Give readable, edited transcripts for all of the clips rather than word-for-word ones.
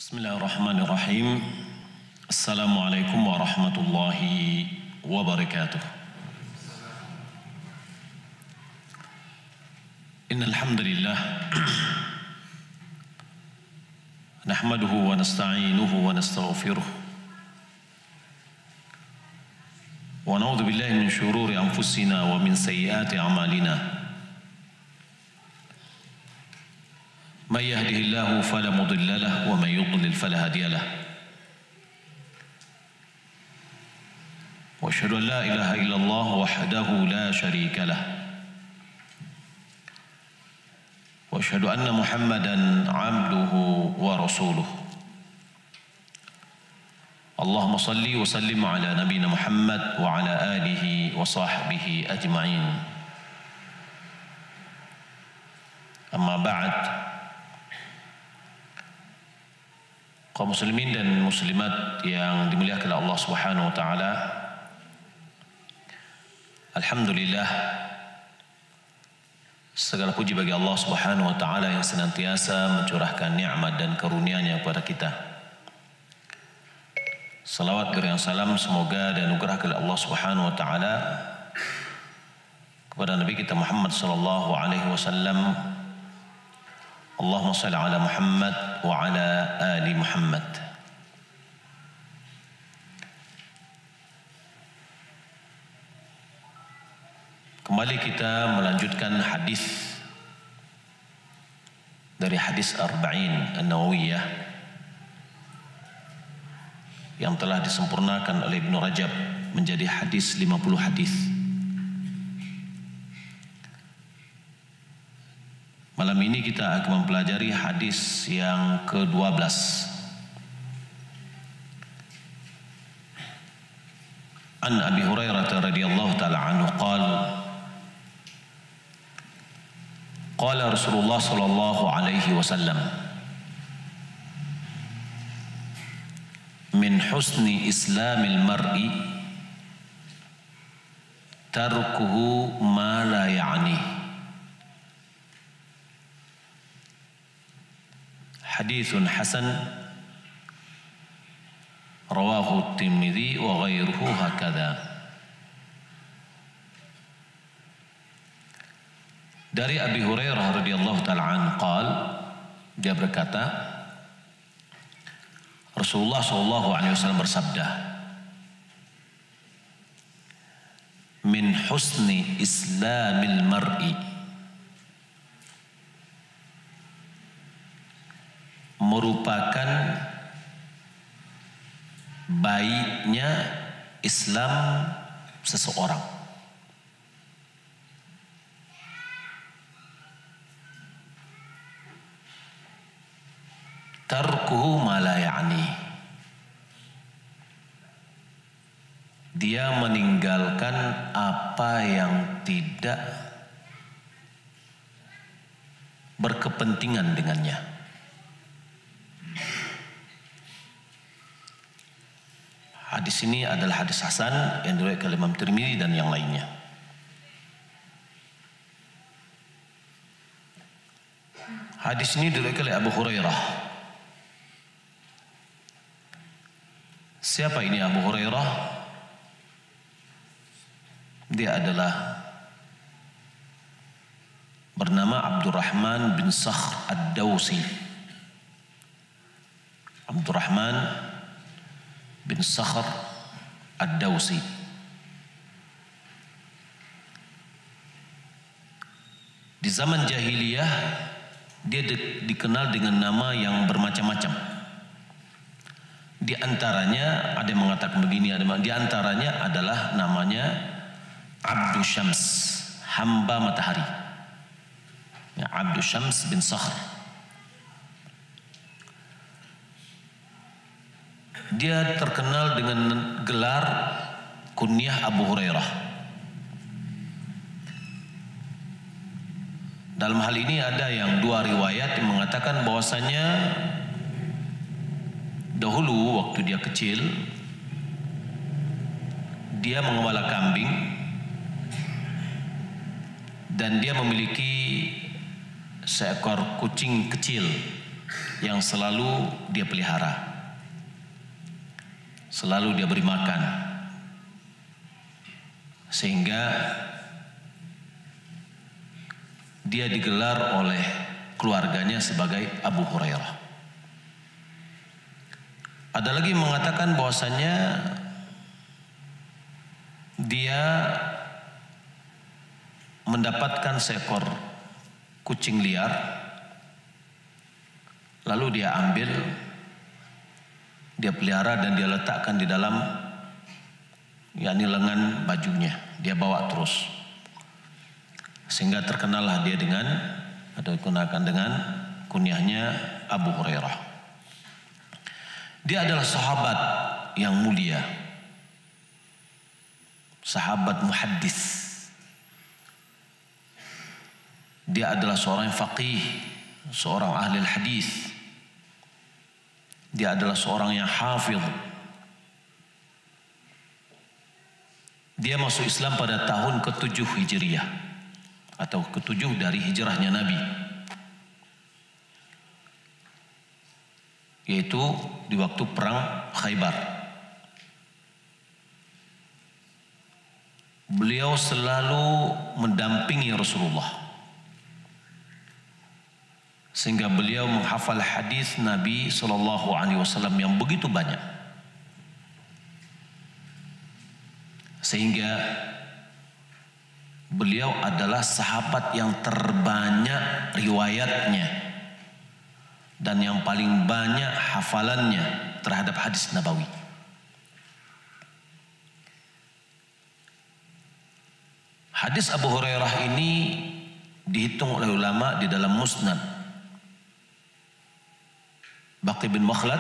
Bismillahirrahmanirrahim. Assalamualaikum warahmatullahi wabarakatuh. Innal hamdalillah nahmaduhu wa nasta'inuhu wa nastaghfiruh wa na'udzu billahi min shururi anfusina wa min sayyiati a'malina. من يهده الله فلا مضل له ومن يضلل فلا هادي له واشهد ان لا اله الا الله وحده لا شريك له واشهد ان محمدا عبده ورسوله اللهم صل وسلم على نبينا محمد وعلى اله وصحبه اجمعين اما بعد. Kaum muslimin dan muslimat yang dimuliakan oleh Allah Subhanahu wa taala. Alhamdulillah, segala puji bagi Allah Subhanahu wa taala yang senantiasa mencurahkan nikmat dan karunia-Nya kepada kita. Salawat dan salam semoga dan anugerah dari Allah Subhanahu wa taala kepada Nabi kita Muhammad sallallahu alaihi wasallam. Allahumma shalli ala Muhammad wa ala ali Muhammad. Kembali kita melanjutkan hadis dari hadis Arba'in An-Nawawiyah yang telah disempurnakan oleh Ibnu Rajab menjadi hadis 50 hadis. Malam ini kita akan mempelajari hadis yang ke-12. An Abi Hurairah radhiyallahu ta'ala anhu qala Rasulullah sallallahu alaihi wasallam min husni islamil mar'i tarkuhu ma la ya'ni. Hadithun hasan rawahu Tirmidzi wa ghairuhu hakadha. Dari Abi Hurairah radhiyallahu ta'ala anhu dia berkata, Rasulullah sallallahu alaihi wasallam bersabda, min husni islamil mar'i, merupakan baiknya Islam seseorang. Tarkuhu ma la ya'ni, dia meninggalkan apa yang tidak berkepentingan dengannya. Hadis ini adalah hadis hasan yang diriwayatkan oleh Imam Tirmidzi dan yang lainnya. Hadis ini diriwayatkan oleh Abu Hurairah. Siapa ini Abu Hurairah? Dia adalah bernama Abdurrahman bin Sakhr Ad-Dawsi. Abdurrahman bin Sakhr Ad-Dawsi. Di zaman jahiliyah dia dikenal dengan nama yang bermacam-macam. Di antaranya ada yang mengatakan begini, di antaranya adalah namanya Abdu Syams, hamba matahari. Ya, Abdu Syams bin Sakhr. Dia terkenal dengan gelar kunyah Abu Hurairah. Dalam hal ini ada yang dua riwayat yang mengatakan bahwasanya dahulu waktu dia kecil dia mengembala kambing dan dia memiliki seekor kucing kecil yang selalu dia pelihara, selalu dia beri makan, sehingga dia digelar oleh keluarganya sebagai Abu Hurairah. Ada lagi mengatakan bahwasanya dia mendapatkan seekor kucing liar, lalu dia ambil, dia pelihara dan dia letakkan di dalam lengan bajunya, dia bawa terus, sehingga terkenallah dia dengan atau digunakan dengan kunyahnya Abu Hurairah. Dia adalah sahabat yang mulia, sahabat muhaddis. Dia adalah seorang yang faqih, seorang ahli hadis. Dia adalah seorang yang hafidh. Dia masuk Islam pada tahun ke-7 Hijriah atau ke-7 dari hijrahnya Nabi, yaitu di waktu perang Khaybar. Beliau selalu mendampingi Rasulullah, sehingga beliau menghafal hadis Nabi SAW yang begitu banyak, sehingga beliau adalah sahabat yang terbanyak riwayatnya dan yang paling banyak hafalannya terhadap hadis Nabawi. Hadis Abu Hurairah ini dihitung oleh ulama di dalam Musnad Baqi bin Makhlad,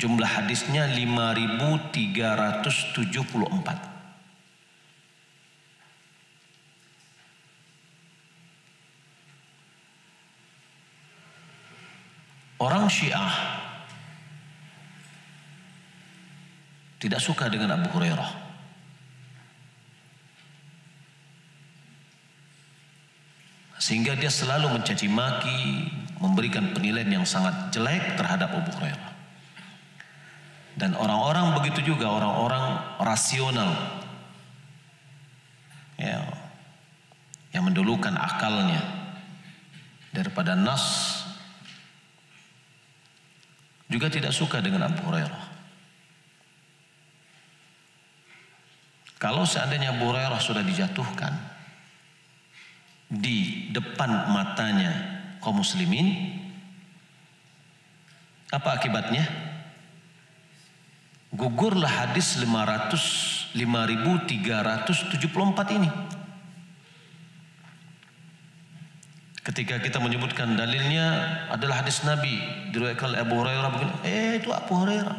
jumlah hadisnya 5.374. Orang Syiah tidak suka dengan Abu Hurairah, sehingga dia selalu mencaci maki, memberikan penilaian yang sangat jelek terhadap Abu Hurairah. Dan orang-orang begitu juga, orang-orang rasional, ya, yang mendulukan akalnya daripada nas, juga tidak suka dengan Abu Hurairah. Kalau seandainya Abu Hurairah sudah dijatuhkan di depan matanya kaum muslimin, apa akibatnya? Gugurlah hadis 5.374 ini. Ketika kita menyebutkan dalilnya adalah hadis Nabi diriwayatkan oleh Abu Hurairah begini, itu Abu Hurairah.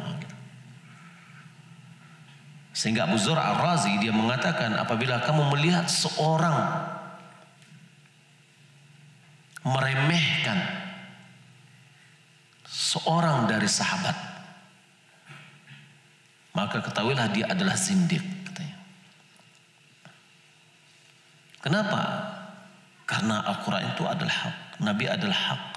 Sehingga Abu Zur Ar-Razi dia mengatakan, apabila kamu melihat seorang meremehkan seorang dari sahabat, maka ketahuilah dia adalah zindiq, katanya. Kenapa? Karena Al-Quran itu adalah hak, Nabi adalah hak.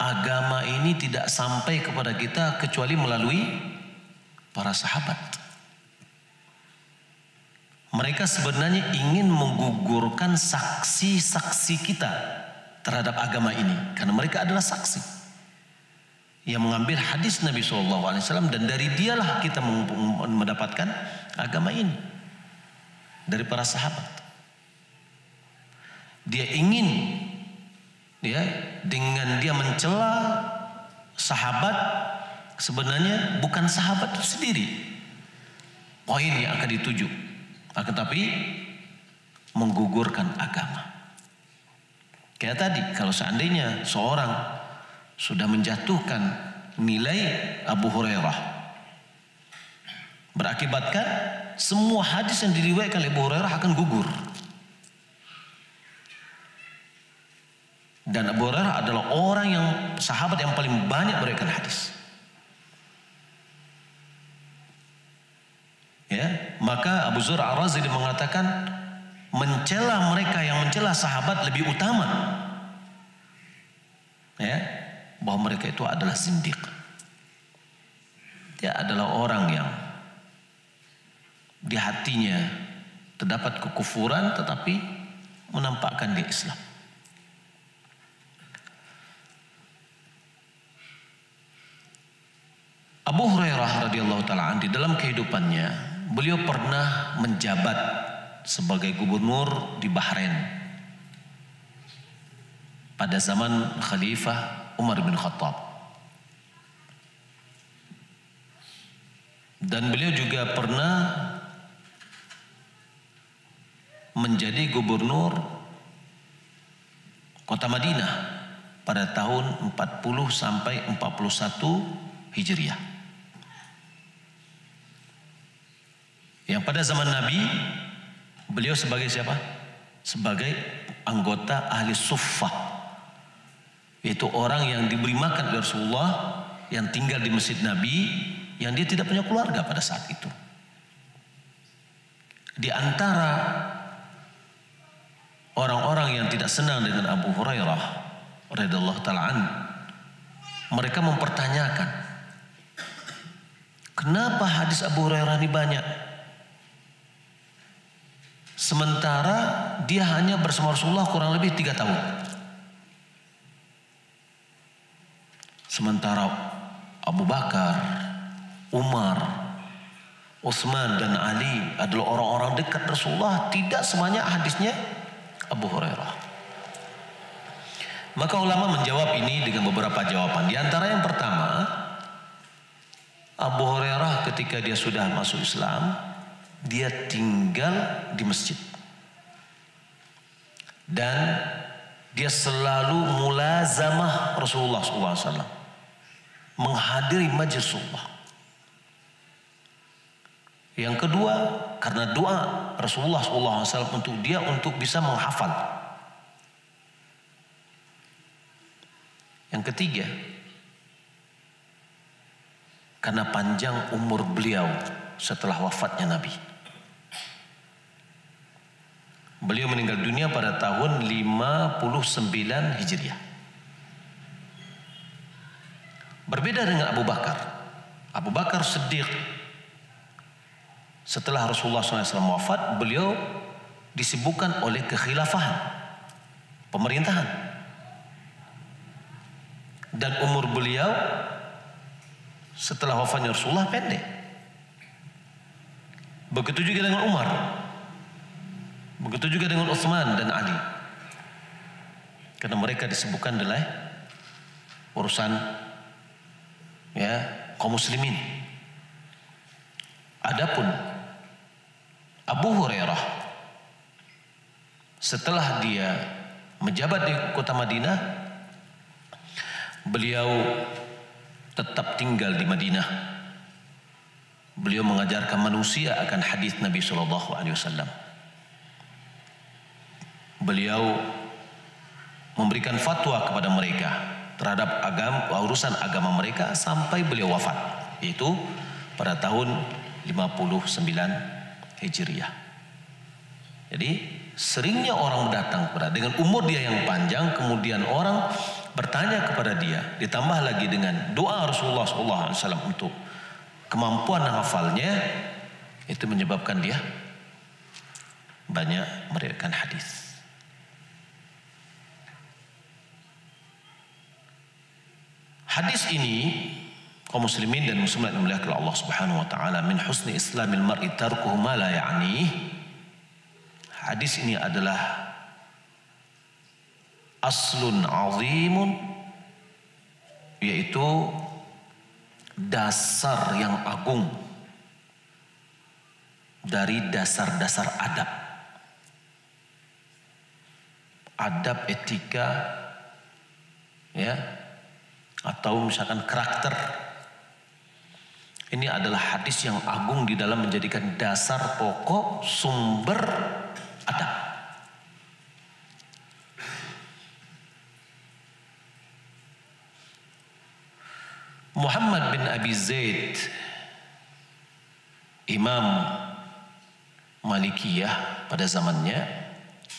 Agama ini tidak sampai kepada kita kecuali melalui para sahabat. Mereka sebenarnya ingin menggugurkan saksi-saksi kita terhadap agama ini, karena mereka adalah saksi yang mengambil hadis Nabi SAW, dan dari dialah kita mendapatkan agama ini, dari para sahabat. Dia ingin, ya, dengan dia mencela sahabat, sebenarnya bukan sahabat itu sendiri poin yang akan dituju, akan tapi menggugurkan agama. Kayak tadi, kalau seandainya seorang sudah menjatuhkan nilai Abu Hurairah, berakibatkan semua hadis yang diriwayatkan oleh Abu Hurairah akan gugur. Dan Abu Hurairah adalah orang yang sahabat yang paling banyak berikan hadis. Ya, maka Abu Zur Ar-Razi mengatakan mencela mereka yang mencela sahabat lebih utama ya, bahwa mereka itu adalah zindiq. Dia adalah orang yang di hatinya terdapat kekufuran tetapi menampakkan dia Islam. Abu Hurairah radhiyallahu taala di dalam kehidupannya, beliau pernah menjabat sebagai gubernur di Bahrain pada zaman Khalifah Umar bin Khattab. Dan beliau juga pernah menjadi gubernur kota Madinah pada tahun 40 sampai 41 Hijriah. Yang pada zaman Nabi, beliau sebagai siapa? Sebagai anggota ahli suffah, yaitu orang yang diberi makan oleh Rasulullah, yang tinggal di masjid Nabi, yang dia tidak punya keluarga pada saat itu. Di antara orang-orang yang tidak senang dengan Abu Hurairah radhiyallahu taala an, mereka mempertanyakan, kenapa hadis Abu Hurairah ini banyak? Sementara dia hanya bersama Rasulullah kurang lebih 3 tahun. Sementara Abu Bakar, Umar, Utsman dan Ali adalah orang-orang dekat Rasulullah, tidak semuanya hadisnya Abu Hurairah. Maka ulama menjawab ini dengan beberapa jawaban. Di antara yang pertama, Abu Hurairah ketika dia sudah masuk Islam, dia tinggal di masjid dan dia selalu mulazamah Rasulullah SAW, menghadiri majlis Rasulullah. Yang kedua, karena doa Rasulullah SAW untuk dia untuk bisa menghafal. Yang ketiga, karena panjang umur beliau setelah wafatnya Nabi. Beliau meninggal dunia pada tahun 59 Hijriah. Berbeda dengan Abu Bakar. Abu Bakar Siddiq, setelah Rasulullah SAW wafat, beliau disibukkan oleh kekhilafahan, pemerintahan. Dan umur beliau setelah wafatnya Rasulullah pendek. Begitu juga dengan Umar. Begitu juga dengan Utsman dan Ali. Karena mereka disibukkan oleh urusan kaum muslimin. Adapun Abu Hurairah, setelah dia menjabat di kota Madinah, beliau tetap tinggal di Madinah. Beliau mengajarkan manusia akan hadis Nabi SAW. Beliau memberikan fatwa kepada mereka terhadap urusan agama mereka sampai beliau wafat, yaitu pada tahun 59 Hijriah. Jadi seringnya orang datang kepada dengan umur dia yang panjang, kemudian orang bertanya kepada dia, ditambah lagi dengan doa Rasulullah SAW untuk kemampuan hafalnya, itu menyebabkan dia banyak meriwayatkan hadis. Hadis ini kaum muslimin dan muslimat yang dimuliakan Allah Subhanahu wa taala, min husni islamil mar'i tarkuhu ma la ya'ni. Hadis ini adalah aslun azimun, yaitu dasar yang agung dari dasar-dasar adab. Adab etika, atau misalkan karakter. Ini adalah hadis yang agung di dalam menjadikan dasar pokok sumber adab. Muhammad bin Abi Zaid, Imam Malikiyah pada zamannya,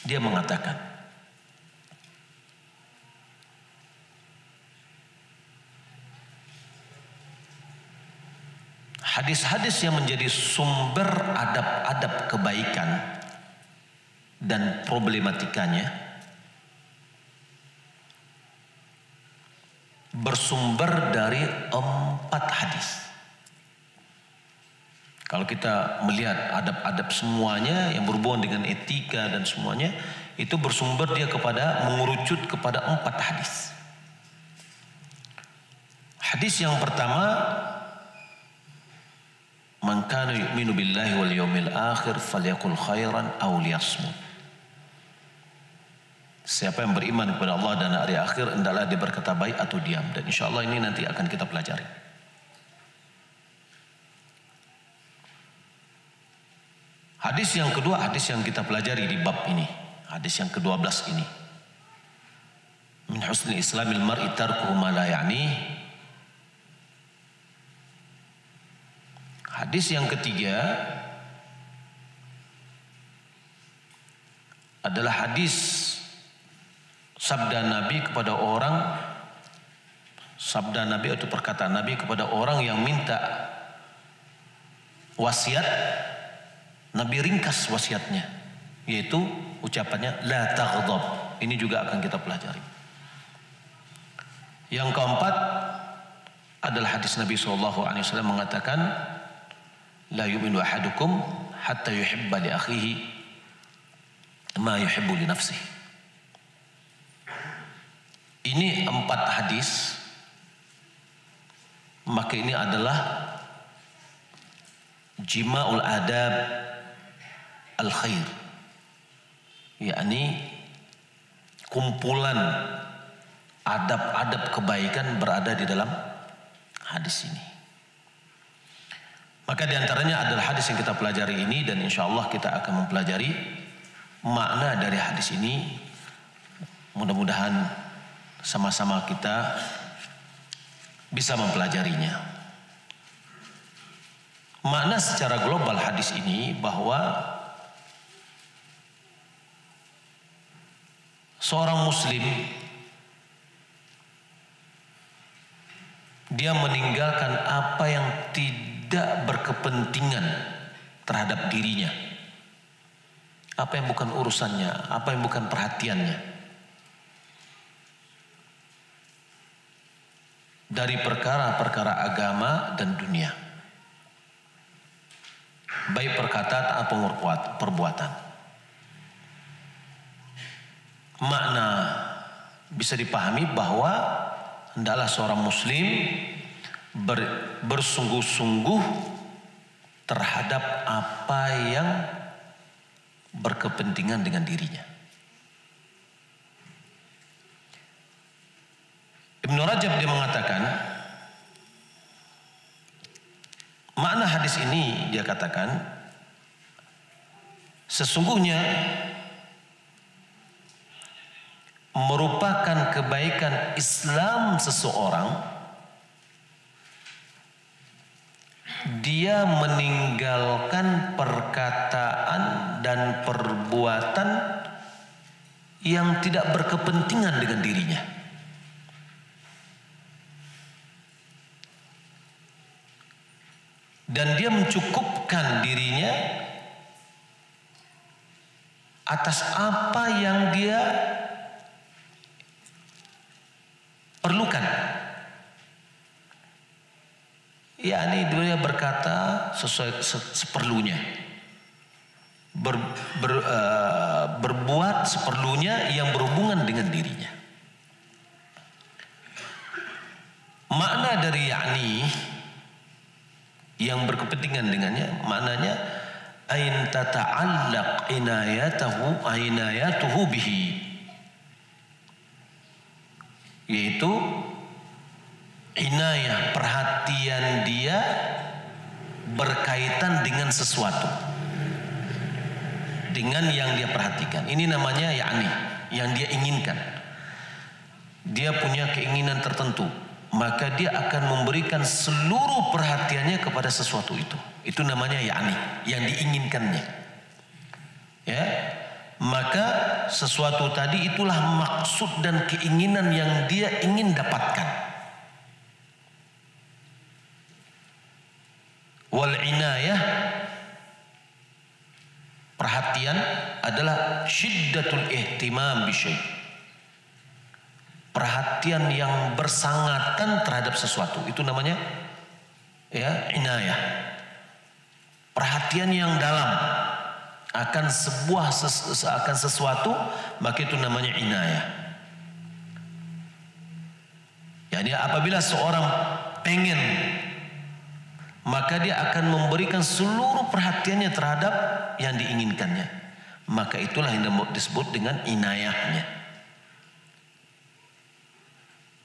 dia mengatakan, hadis-hadis yang menjadi sumber adab-adab kebaikan dan problematikanya bersumber dari 4 hadis. Kalau kita melihat adab-adab semuanya yang berhubungan dengan etika dan semuanya, itu bersumber dia kepada mengerucut kepada 4 hadis. Hadis yang pertama, man kana yu'minu billahi wal yawmil akhir falyaqul khairan aw liyasmut. Siapa yang beriman kepada Allah dan hari akhir, hendaklah dia berkata baik atau diam. Dan insyaallah ini nanti akan kita pelajari. Hadis yang kedua, hadis yang kita pelajari di bab ini, hadis yang ke-12 ini. Min husni islamil mar'i tarkuhu ma la ya'ni. Hadis yang ketiga adalah hadis sabda Nabi kepada orang, sabda Nabi atau perkataan Nabi kepada orang yang minta wasiat. Nabi ringkas wasiatnya, yaitu ucapannya la taghdab. Ini juga akan kita pelajari. Yang keempat adalah hadis Nabi SAW mengatakan, la yu'minu ahadukum hatta yuhibba li akhihi ma yuhibbu li nafsihi. Ini 4 hadis, maka ini adalah jima'ul adab al-khair, yakni kumpulan adab-adab kebaikan berada di dalam hadis ini. Maka diantaranya adalah hadis yang kita pelajari ini, dan insya Allah kita akan mempelajari makna dari hadis ini. Mudah-mudahan sama-sama kita bisa mempelajarinya. Makna secara global hadis ini bahwa seorang muslim dia meninggalkan apa yang tidak berkepentingan terhadap dirinya, apa yang bukan urusannya, apa yang bukan perhatiannya, dari perkara-perkara agama dan dunia, baik perkataan atau perbuatan. Makna bisa dipahami bahwa hendaklah seorang muslim bersungguh-sungguh terhadap apa yang berkepentingan dengan dirinya. Ibnu Rajab dia mengatakan, makna hadis ini dia katakan, sesungguhnya merupakan kebaikan Islam seseorang dia meninggalkan perkataan dan perbuatan yang tidak berkepentingan dengan dirinya. Dan dia mencukupkan dirinya atas apa yang dia perlukan. Yakni dia berkata sesuai seperlunya, berbuat seperlunya yang berhubungan dengan dirinya. Makna dari yakni yang berkepentingan dengannya, maknanya ain tata'allaq inayatuhu bihi, yaitu inayah, perhatian dia berkaitan dengan sesuatu, dengan yang dia perhatikan. Ini namanya yakni, yang dia inginkan. Dia punya keinginan tertentu, maka dia akan memberikan seluruh perhatiannya kepada sesuatu itu. Itu namanya yakni, yang diinginkannya. Ya, maka sesuatu tadi itulah maksud dan keinginan yang dia ingin dapatkan. Wal inayah, perhatian adalah syiddatul ihtimam bisyai. Perhatian yang bersangatan terhadap sesuatu, itu namanya ya inayah. Perhatian yang dalam akan sesuatu, maka itu namanya inayah. Yani apabila seorang pengen, maka dia akan memberikan seluruh perhatiannya terhadap yang diinginkannya. Maka itulah yang disebut dengan inayahnya.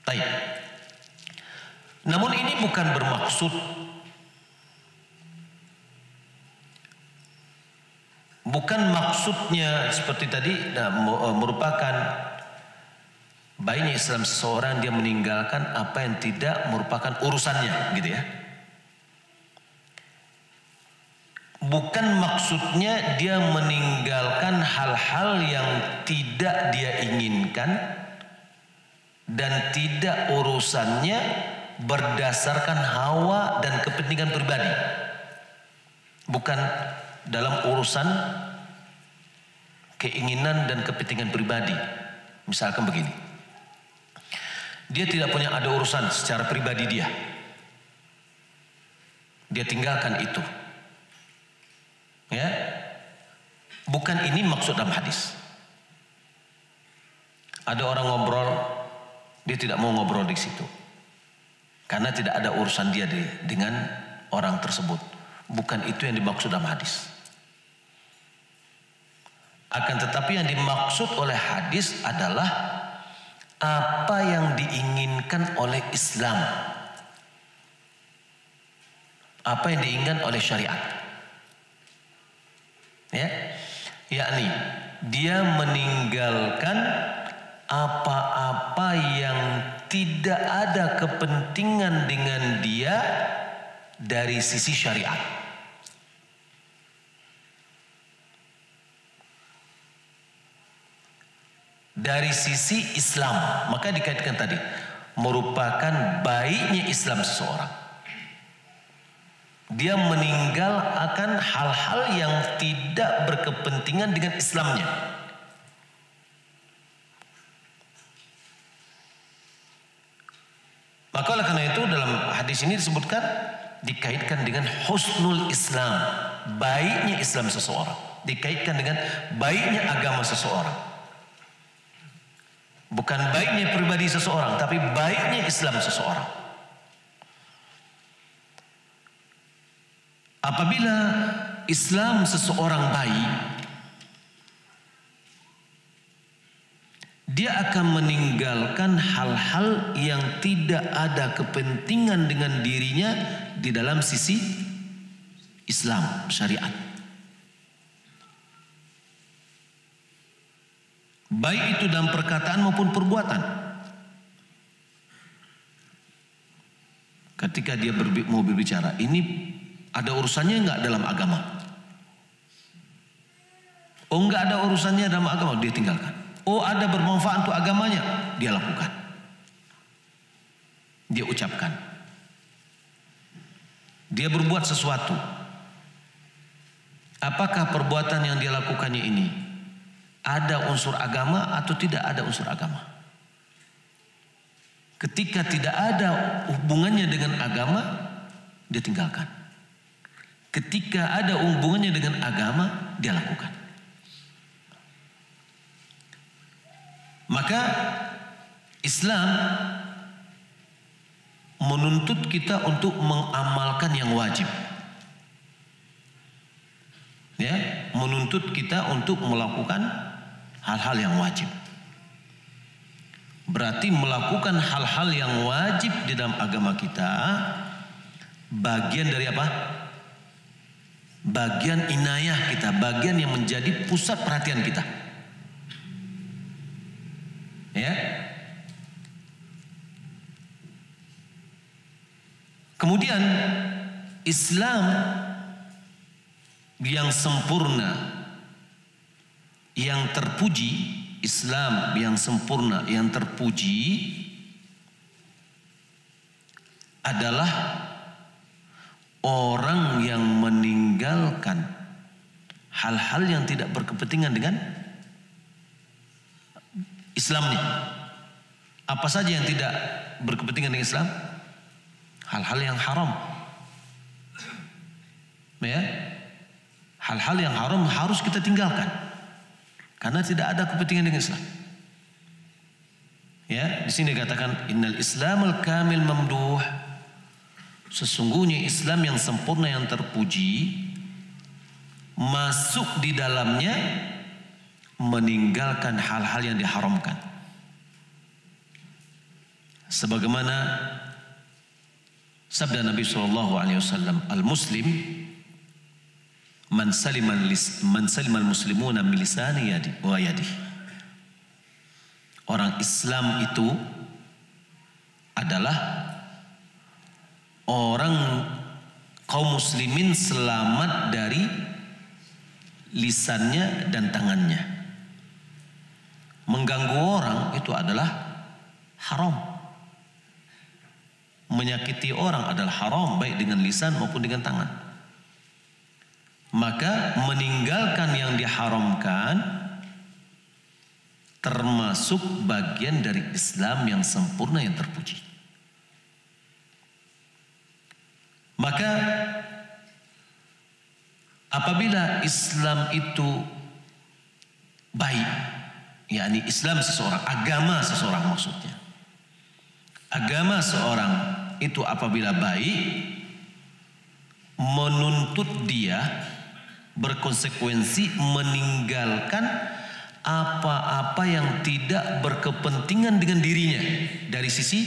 Baik. Namun ini bukan bermaksud maksudnya seperti tadi merupakan baiknya Islam seseorang dia meninggalkan apa yang tidak merupakan urusannya, gitu ya. Bukan maksudnya dia meninggalkan hal-hal yang tidak dia inginkan dan tidak urusannya berdasarkan hawa dan kepentingan pribadi. Bukan dalam urusan keinginan dan kepentingan pribadi. Misalkan begini, dia tidak punya ada urusan secara pribadi dia tinggalkan itu, ya. Bukan ini maksud dalam hadis. Ada orang ngobrol, dia tidak mau ngobrol di situ karena tidak ada urusan dia dengan orang tersebut. Bukan itu yang dimaksud dalam hadis. Akan tetapi yang dimaksud oleh hadis adalah apa yang diinginkan oleh Islam, apa yang diinginkan oleh syariat, ya, yakni dia meninggalkan apa-apa yang tidak ada kepentingan dengan dia dari sisi syariat. Dari sisi Islam, maka dikaitkan tadi merupakan baiknya Islam seseorang. Dia meninggal akan hal-hal yang tidak berkepentingan dengan Islamnya. Maka oleh karena itu dalam hadis ini disebutkan, dikaitkan dengan husnul Islam, baiknya Islam seseorang, dikaitkan dengan baiknya agama seseorang. Bukan baiknya pribadi seseorang, tapi baiknya Islam seseorang. Apabila Islam seseorang baik, dia akan meninggalkan hal-hal yang tidak ada kepentingan dengan dirinya di dalam sisi Islam, syariat. Baik itu dalam perkataan maupun perbuatan. Ketika dia mau berbicara, ini ada urusannya enggak dalam agama? Oh, enggak ada urusannya dalam agama, dia tinggalkan. Oh, ada bermanfaat untuk agamanya, dia lakukan, dia ucapkan. Dia berbuat sesuatu, apakah perbuatan yang dia lakukannya ini ada unsur agama atau tidak ada unsur agama? Ketika tidak ada hubungannya dengan agama, dia tinggalkan. Ketika ada hubungannya dengan agama, dia lakukan. Maka Islam menuntut kita untuk mengamalkan yang wajib. Ya, menuntut kita untuk melakukan hal-hal yang wajib. Berarti melakukan hal-hal yang wajib di dalam agama kita bagian dari apa? Bagian inayah kita, bagian yang menjadi pusat perhatian kita. Ya. Kemudian Islam yang sempurna, yang terpuji, Islam yang sempurna, yang terpuji adalah orang yang meninggalkan hal-hal yang tidak berkepentingan dengan Islamnya. Apa saja yang tidak berkepentingan dengan Islam? Hal-hal yang haram. Ya, hal-hal yang haram harus kita tinggalkan karena tidak ada kepentingan dengan Islam. Ya, di sini dikatakan innal Islamul kamil mamduh. Sesungguhnya Islam yang sempurna yang terpuji masuk di dalamnya meninggalkan hal-hal yang diharamkan. Sebagaimana sabda Nabi SAW, al-Muslim man salima al-muslimuna min lisani wa yadihi. Orang Islam itu adalah orang kaum muslimin selamat dari lisannya dan tangannya. Mengganggu orang itu adalah haram. Menyakiti orang adalah haram, baik dengan lisan maupun dengan tangan. Maka meninggalkan yang diharamkan termasuk bagian dari Islam yang sempurna yang terpuji. Maka apabila Islam itu baik, yakni Islam seseorang, agama seseorang maksudnya. Agama seorang itu apabila baik, menuntut dia berkonsekuensi meninggalkan apa-apa yang tidak berkepentingan dengan dirinya dari sisi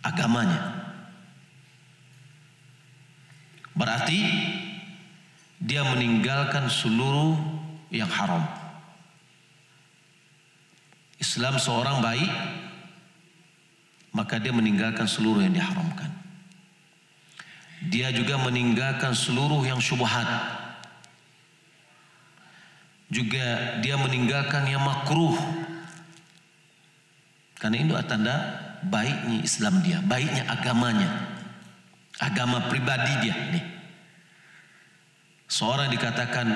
agamanya. Berarti dia meninggalkan seluruh yang haram. Islam seorang baik, maka dia meninggalkan seluruh yang diharamkan. Dia juga meninggalkan seluruh yang syubhat. Juga dia meninggalkan yang makruh. Karena itu tanda baiknya Islam dia, baiknya agamanya, agama pribadi dia nih. Seorang dikatakan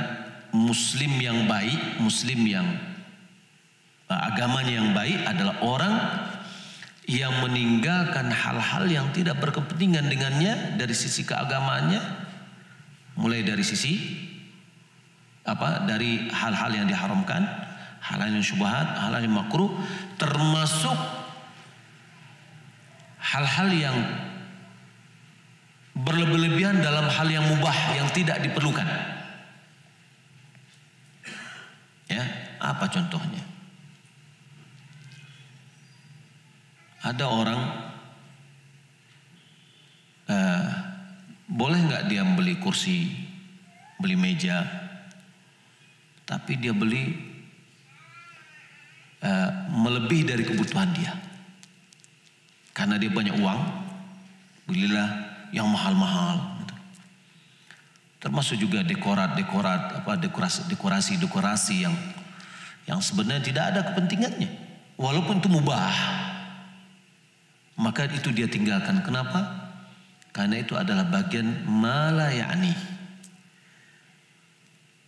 muslim yang baik, muslim yang agamanya yang baik adalah orang yang meninggalkan hal-hal yang tidak berkepentingan dengannya dari sisi keagamaannya, mulai dari sisi dari hal-hal yang diharamkan, hal-hal yang syubhat, hal-hal yang makruh, termasuk hal-hal yang berlebihan dalam hal yang mubah yang tidak diperlukan. Ya, apa contohnya? Ada orang boleh nggak dia beli kursi, beli meja, tapi dia beli melebihi dari kebutuhan dia. Karena dia banyak uang, belilah yang mahal-mahal. Termasuk juga dekorasi yang sebenarnya tidak ada kepentingannya, walaupun itu mubah. Maka itu dia tinggalkan. Kenapa? Karena itu adalah bagian ma la ya'ni.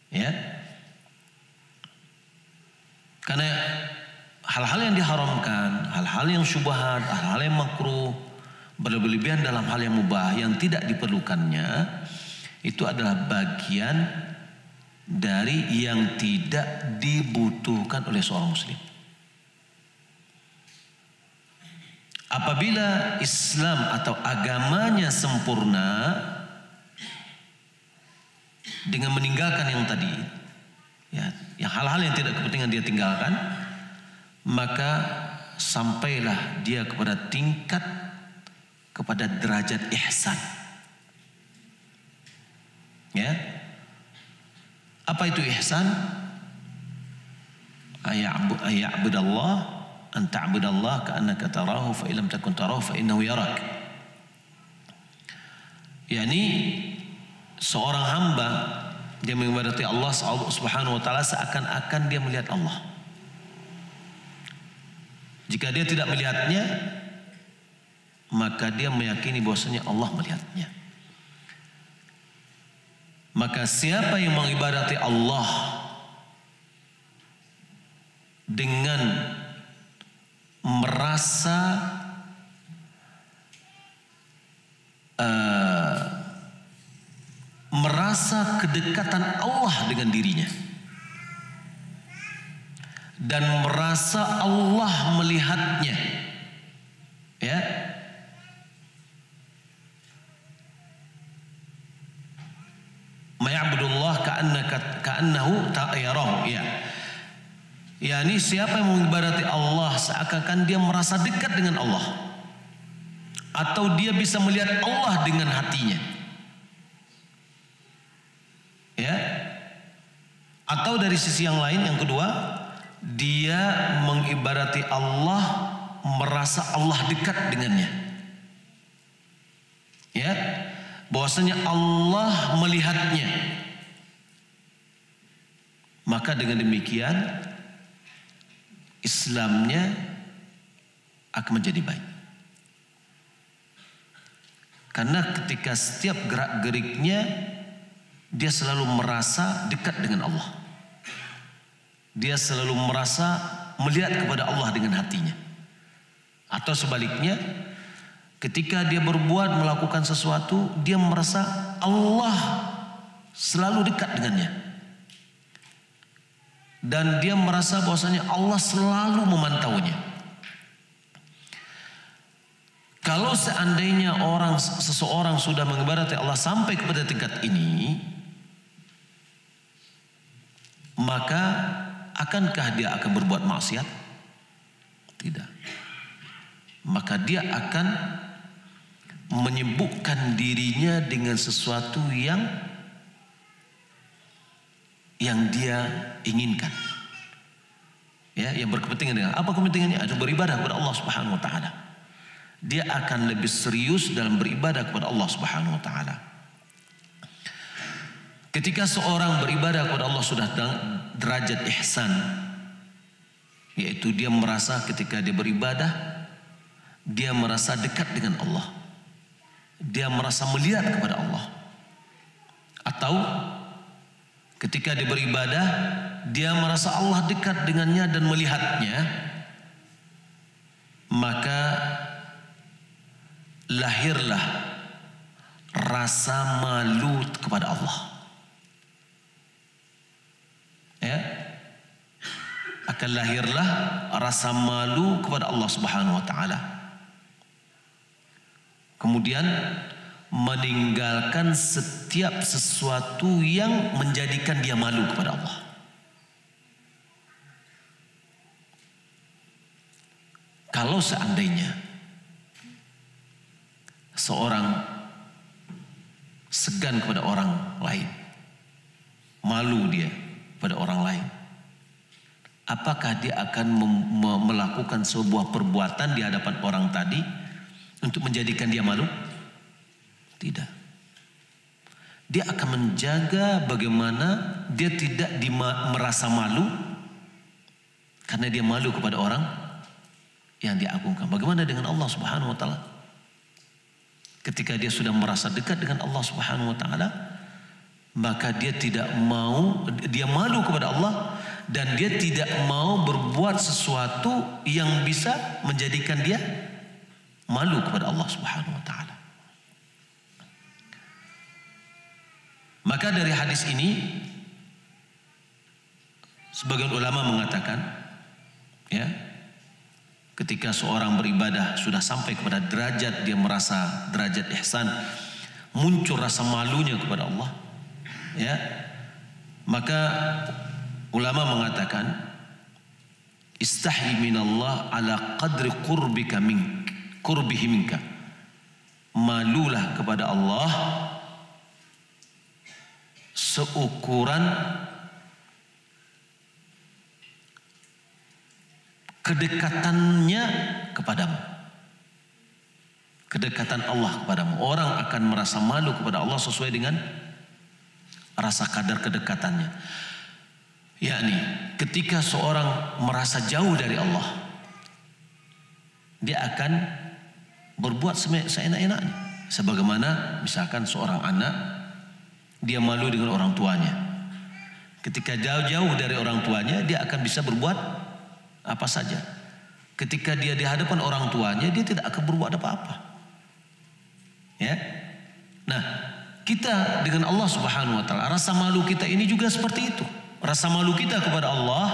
Ya. Karena hal-hal yang diharamkan, hal-hal yang syubhat, hal-hal yang makruh, berlebihan dalam hal yang mubah yang tidak diperlukannya, itu adalah bagian dari yang tidak dibutuhkan oleh seorang muslim. Apabila Islam atau agamanya sempurna dengan meninggalkan yang tadi, ya, yang hal-hal yang tidak kepentingan dia tinggalkan, maka sampailah dia kepada tingkat, kepada derajat ihsan. Ya, apa itu ihsan? Aya'budallah, an ta'budallah ka'annaka tarahu fa illam takun tarahu fa innahu yarak. Yani seorang hamba dia mengibadati Allah Subhanahu wa taala seakan-akan dia melihat Allah. Jika dia tidak melihatnya, maka dia meyakini bahwasanya Allah melihatnya. Maka siapa yang mengibadati Allah dengan merasa kedekatan Allah dengan dirinya dan merasa Allah melihatnya, ya, mayabudullah ka'annahu yarahu, ya. Yani siapa yang mengibadati Allah seakan-akan dia merasa dekat dengan Allah, atau dia bisa melihat Allah dengan hatinya, ya. Atau dari sisi yang lain, yang kedua, dia mengibadati Allah merasa Allah dekat dengannya, ya, bahwasanya Allah melihatnya. Maka dengan demikian Islamnya akan menjadi baik. Karena ketika setiap gerak-geriknya dia selalu merasa dekat dengan Allah. Dia selalu merasa melihat kepada Allah dengan hatinya. Atau sebaliknya, ketika dia berbuat melakukan sesuatu, dia merasa Allah selalu dekat dengannya. Dan dia merasa bahwasanya Allah selalu memantaunya. Kalau seandainya seseorang sudah mengibadati Allah sampai kepada tingkat ini, maka akankah dia akan berbuat maksiat? Tidak. Maka dia akan menyibukkan dirinya dengan sesuatu yang dia inginkan, ya, yang berkepentingan dengan apa kepentingannya? Ada beribadah kepada Allah Subhanahu wa taala. Dia akan lebih serius dalam beribadah kepada Allah Subhanahu wa taala. Ketika seorang beribadah kepada Allah sudah derajat ihsan, yaitu dia merasa ketika dia beribadah dia merasa dekat dengan Allah, dia merasa melihat kepada Allah. Atau ketika dia beribadah, dia merasa Allah dekat dengannya dan melihatnya, maka lahirlah rasa malu kepada Allah, ya, akan lahirlah rasa malu kepada Allah Subhanahu wa taala. Kemudian meninggalkan setiap sesuatu yang menjadikan dia malu kepada Allah. Kalau seandainya seorang segan kepada orang lain, malu dia pada orang lain, apakah dia akan melakukan sebuah perbuatan di hadapan orang tadi untuk menjadikan dia malu? Tidak. Dia akan menjaga bagaimana dia tidak merasa malu, karena dia malu kepada orang yang dia agungkan. Bagaimana dengan Allah Subhanahu wa taala? Ketika dia sudah merasa dekat dengan Allah Subhanahu wa taala, maka dia malu kepada Allah, dan dia tidak mau berbuat sesuatu yang bisa menjadikan dia malu kepada Allah Subhanahu wa taala. Maka dari hadis ini sebagian ulama mengatakan, ya, ketika seorang beribadah sudah sampai kepada derajat dia merasa derajat ihsan, muncul rasa malunya kepada Allah, ya, maka ulama mengatakan istahi minallah ala qadri qurbihi minka. Malulah kepada Allah seukuran kedekatannya kepadamu. Kedekatan Allah kepadamu. Orang akan merasa malu kepada Allah sesuai dengan rasa kadar kedekatannya. Yakni ketika seorang merasa jauh dari Allah, dia akan berbuat seenak-enaknya. Sebagaimana misalkan seorang anak dia malu dengan orang tuanya. Ketika jauh-jauh dari orang tuanya, dia akan bisa berbuat apa saja. Ketika dia di hadapan orang tuanya, dia tidak akan berbuat apa-apa. Ya. Nah, kita dengan Allah Subhanahu wa taala, rasa malu kita ini juga seperti itu. Rasa malu kita kepada Allah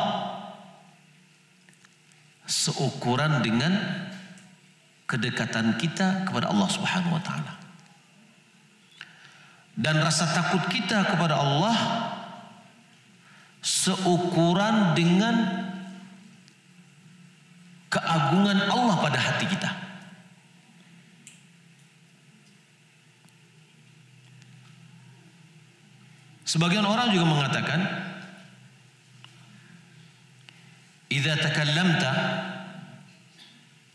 seukuran dengan kedekatan kita kepada Allah Subhanahu wa taala. Dan rasa takut kita kepada Allah seukuran dengan keagungan Allah pada hati kita. Sebagian orang juga mengatakan, idza takallamta,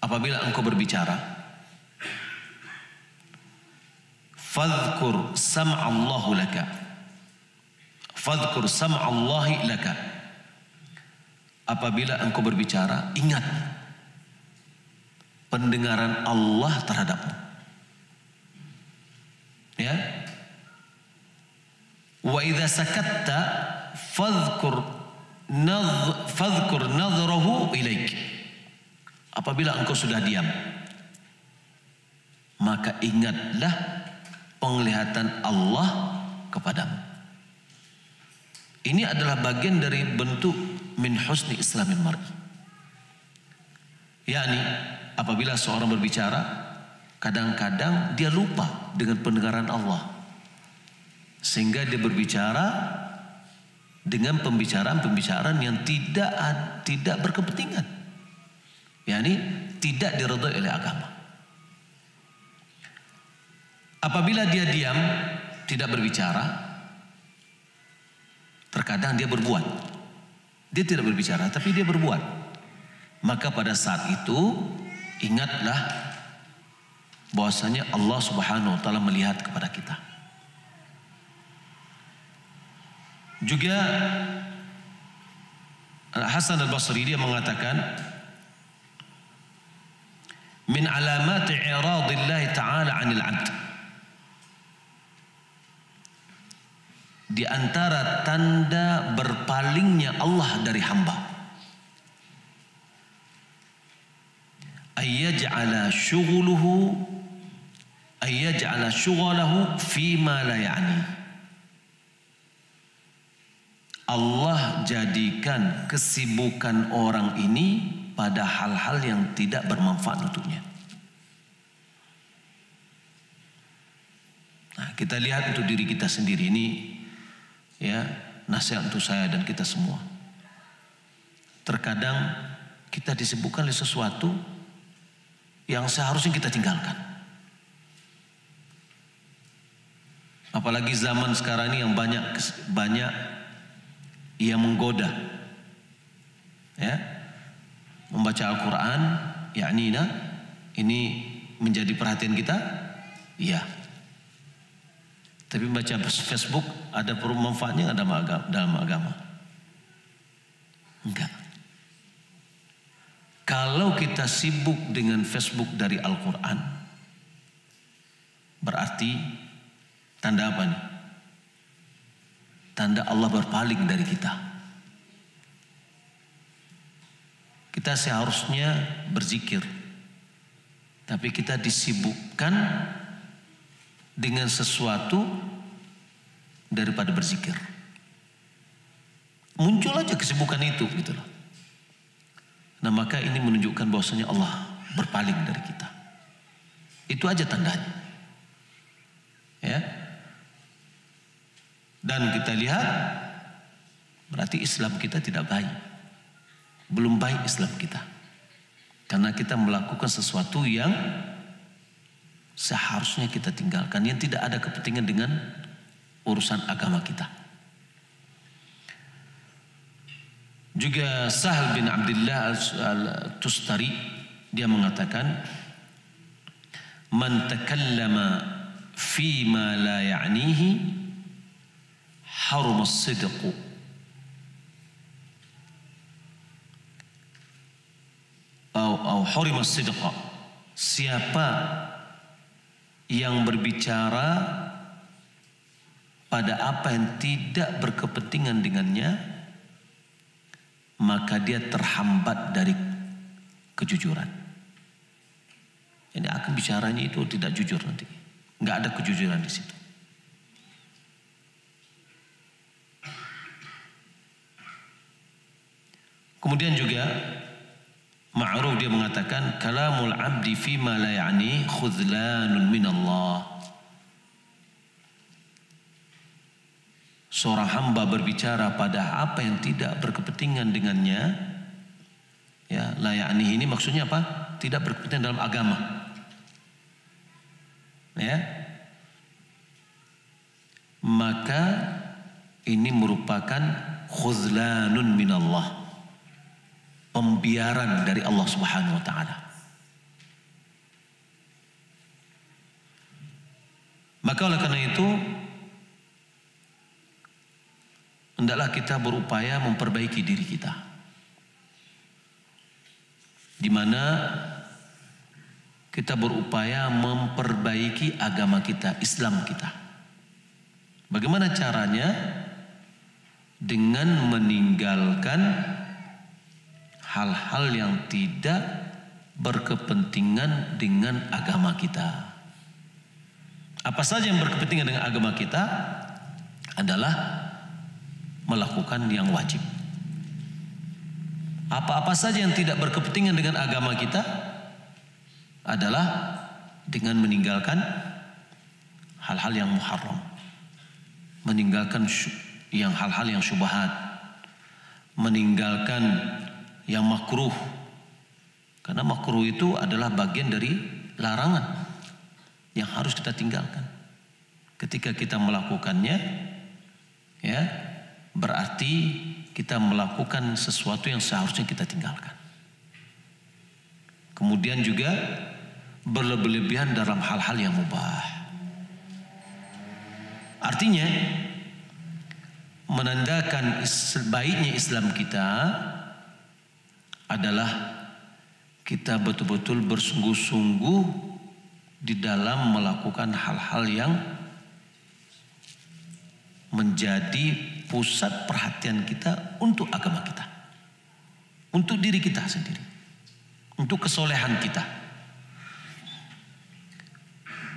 apabila engkau berbicara, fadhkur sam'allahu laka, fadhkur sam'allahi laka. Apabila engkau berbicara, ingat pendengaran Allah terhadapmu. Ya. Wa idza sakatta fadhkur nadhrahu ilaik. Apabila engkau sudah diam, maka ingatlah penglihatan Allah kepadamu. Ini adalah bagian dari bentuk min husni islamil mar'i. yakni apabila seorang berbicara, kadang-kadang dia lupa dengan pendengaran Allah, sehingga dia berbicara dengan pembicaraan-pembicaraan yang tidak berkepentingan, yakni tidak diridhai oleh agama. Apabila dia diam, tidak berbicara, terkadang dia berbuat. Dia tidak berbicara, tapi dia berbuat. Maka pada saat itu ingatlah bahwasanya Allah Subhanahu wa taala melihat kepada kita. Juga Al-Hasan Al-Basri dia mengatakan, min alamati i'radillahi ta'ala 'anil 'abd, di antara tanda berpalingnya Allah dari hamba, ayyaj'ala syughalahu fima la ya'ni. Allah jadikan kesibukan orang ini pada hal-hal yang tidak bermanfaat untuknya. Nah, kita lihat untuk diri kita sendiri ini, ya, nasihat untuk saya dan kita semua. Terkadang kita disibukkan oleh sesuatu yang seharusnya kita tinggalkan. Apalagi zaman sekarang ini yang banyak yang menggoda, ya, membaca Al-Quran, yakni ini menjadi perhatian kita, iya. Tapi membaca Facebook ada manfaatnya dalam agama? Enggak. Kalau kita sibuk dengan Facebook dari Al-Quran, berarti tanda apa nih? Tanda Allah berpaling dari kita. Kita seharusnya berzikir, tapi kita disibukkan dengan sesuatu daripada berzikir. Muncul aja kesibukan itu, gitu loh. Nah, maka ini menunjukkan bahwasanya Allah berpaling dari kita. Itu aja tandanya, ya. Dan kita lihat berarti Islam kita tidak baik, belum baik Islam kita, karena kita melakukan sesuatu yang seharusnya kita tinggalkan, yang tidak ada kepentingan dengan urusan agama kita. Juga Sahal bin Abdullah Al-Tustari dia mengatakan, man takallama fi ma la ya'nihi harum as-sidq atau hurim as-sidq. Siapa yang berbicara pada apa yang tidak berkepentingan dengannya, maka dia terhambat dari kejujuran. Ini akan bicaranya itu tidak jujur nanti, nggak ada kejujuran di situ. Kemudian juga Ma'ruf dia mengatakan kalamul abdi fima la ya'ni khudlanun minallah. Seorang hamba berbicara pada apa yang tidak berkepentingan dengannya, ya, la ya'ni ini maksudnya apa? Tidak berkepentingan dalam agama. Ya. Maka ini merupakan khudlanun minallah, pembiaran dari Allah Subhanahu wa taala. Maka oleh karena itu hendaklah kita berupaya memperbaiki diri kita, di mana kita berupaya memperbaiki agama kita, Islam kita. Bagaimana caranya? Dengan meninggalkan hal-hal yang tidak berkepentingan dengan agama kita. Apa saja yang berkepentingan dengan agama kita adalah melakukan yang wajib. Apa-apa saja yang tidak berkepentingan dengan agama kita adalah dengan meninggalkan hal-hal yang muharram, meninggalkan yang hal-hal yang syubhat, meninggalkan yang makruh. Karena makruh itu adalah bagian dari larangan yang harus kita tinggalkan. Ketika kita melakukannya, ya, berarti kita melakukan sesuatu yang seharusnya kita tinggalkan. Kemudian juga berlebihan dalam hal-hal yang mubah. Artinya menandakan baiknya Islam kita adalah kita betul-betul bersungguh-sungguh di dalam melakukan hal-hal yang menjadi pusat perhatian kita untuk agama kita, untuk diri kita sendiri, untuk kesolehan kita.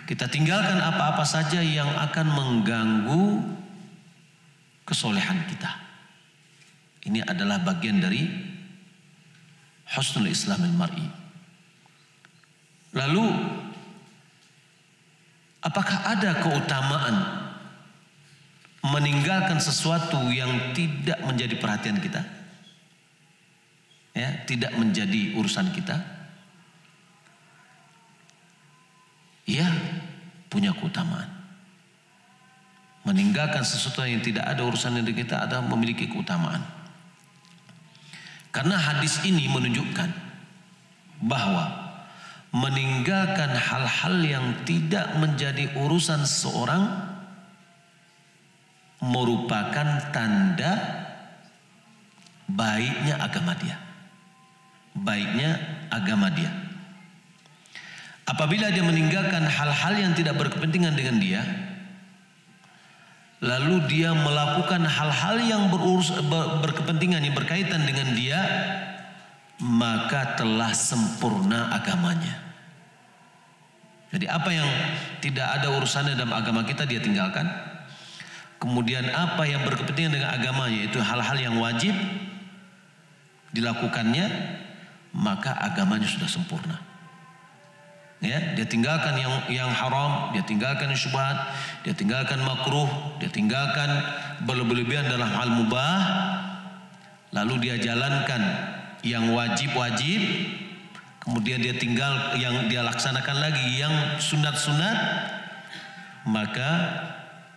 Kita tinggalkan apa-apa saja yang akan mengganggu kesolehan kita. Ini adalah bagian dari husnul islamil mar'i. Lalu apakah ada keutamaan meninggalkan sesuatu yang tidak menjadi perhatian kita, ya, tidak menjadi urusan kita? Ya, punya keutamaan. Meninggalkan sesuatu yang tidak ada urusannya dengan kita ada memiliki keutamaan. Karena hadis ini menunjukkan bahwa meninggalkan hal-hal yang tidak menjadi urusan seorang merupakan tanda baiknya agama dia. Baiknya agama dia. Apabila dia meninggalkan hal-hal yang tidak berkepentingan dengan dia, lalu dia melakukan hal-hal yang berkepentingan yang berkaitan dengan dia, maka telah sempurna agamanya. Jadi apa yang tidak ada urusannya dalam agama kita dia tinggalkan. Kemudian apa yang berkepentingan dengan agamanya, itu hal-hal yang wajib dilakukannya, maka agamanya sudah sempurna. Ya, dia tinggalkan yang haram, dia tinggalkan yang syubhat, dia tinggalkan makruh, dia tinggalkan berlebihan dalam hal mubah, lalu dia jalankan yang wajib-wajib, kemudian dia tinggal yang dia laksanakan lagi yang sunat-sunat, maka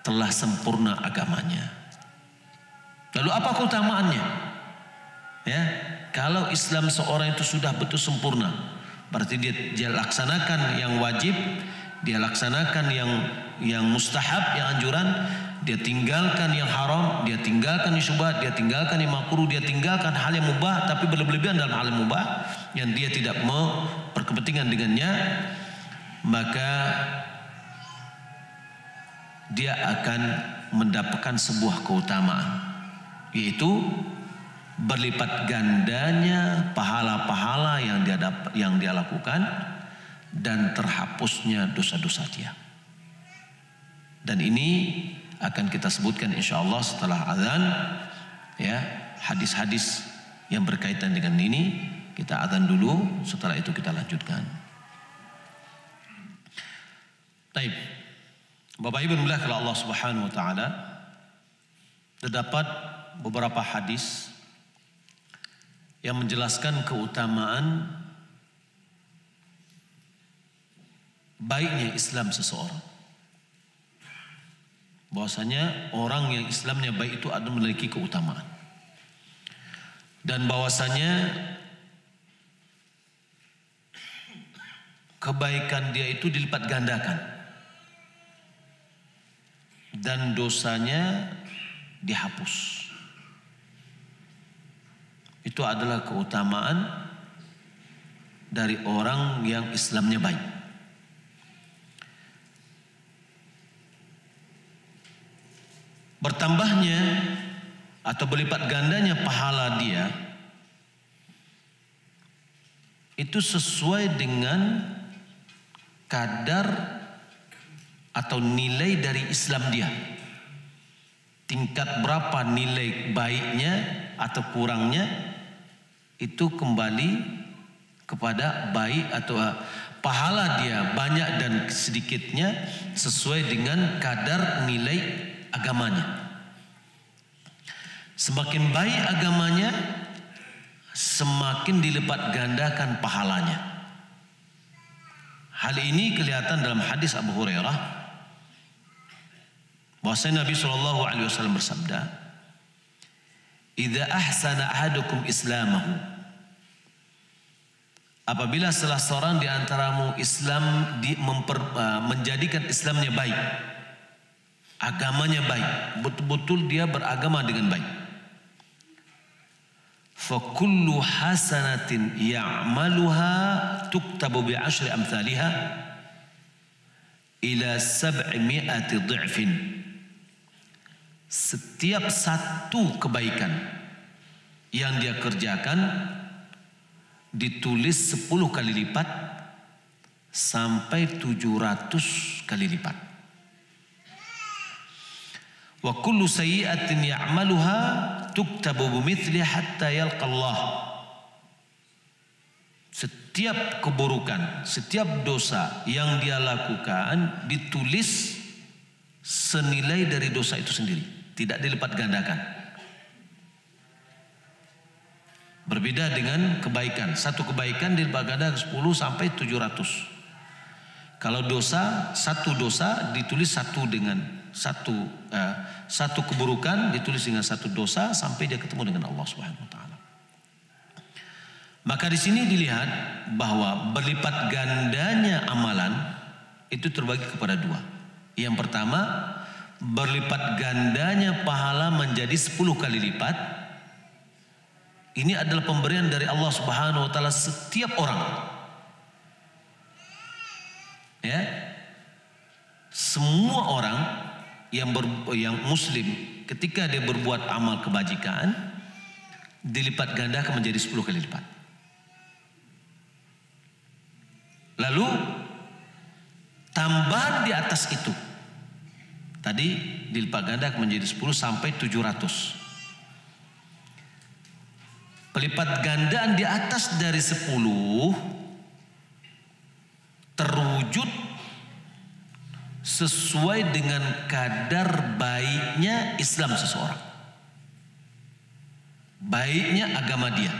telah sempurna agamanya. Lalu apa keutamaannya? Ya, kalau Islam seorang itu sudah betul sempurna, berarti dia laksanakan yang wajib, dia laksanakan yang mustahab, yang anjuran, dia tinggalkan yang haram, dia tinggalkan yang syubhat, dia tinggalkan yang makruh, dia tinggalkan hal yang mubah tapi berlebihan dalam hal yang mubah yang dia tidak mau berkepentingan dengannya, maka dia akan mendapatkan sebuah keutamaan, yaitu berlipat gandanya pahala-pahala yang dia lakukan dan terhapusnya dosa-dosa dia. Dan ini akan kita sebutkan insyaallah setelah azan, ya, hadis-hadis yang berkaitan dengan ini. Kita azan dulu, setelah itu kita lanjutkan. Baik, Bapak Ibu dimulakan oleh Allah Subhanahu wa taala, terdapat beberapa hadis yang menjelaskan keutamaan baiknya Islam seseorang. Bahwasanya orang yang Islamnya baik itu ada memiliki keutamaan. Dan bahwasanya kebaikan dia itu dilipat gandakan. Dan dosanya dihapus. Itu adalah keutamaan dari orang yang Islamnya baik. Bertambahnya atau berlipat gandanya pahala dia itu sesuai dengan kadar atau nilai dari Islam dia. Tingkat berapa nilai baiknya atau kurangnya itu kembali kepada baik atau pahala dia banyak dan sedikitnya sesuai dengan kadar nilai agamanya. Semakin baik agamanya, semakin dilipat gandakan pahalanya. Hal ini kelihatan dalam hadis Abu Hurairah, bahwasanya Nabi SAW bersabda, "Idza ahsana ahadukum islamahu." Apabila salah seorang di antaramu menjadikan Islamnya baik, agamanya baik, betul-betul dia beragama dengan baik. Fa kullu hasanatin ya'maluha tuktabu bi 'ashri amthaliha ila 700 dhi'fin. Setiap satu kebaikan yang dia kerjakan ditulis 10 kali lipat sampai 700 kali lipat. Wa kullu sayyi'atin ya'maluha tuktabu bimithli hatta yalqa Allah. Setiap keburukan, setiap dosa yang dia lakukan ditulis senilai dari dosa itu sendiri, tidak dilipat gandakan. Berbeda dengan kebaikan. Satu kebaikan dilipat gandakan 10 sampai 700. Kalau dosa, satu dosa ditulis satu keburukan ditulis dengan satu dosa sampai dia ketemu dengan Allah Subhanahu wa taala. Maka di sini dilihat bahwa berlipat gandanya amalan itu terbagi kepada dua. Yang pertama, berlipat gandanya pahala menjadi 10 kali lipat. Ini adalah pemberian dari Allah Subhanahu wa taala setiap orang. Ya. Semua orang yang muslim ketika dia berbuat amal kebajikan dilipat gandakan menjadi 10 kali lipat. Lalu tambahan di atas itu tadi dilipat gandakan menjadi 10 sampai 700. Pelipat gandaan di atas dari 10 terwujud sesuai dengan kadar baiknya Islam seseorang, baiknya agama dia.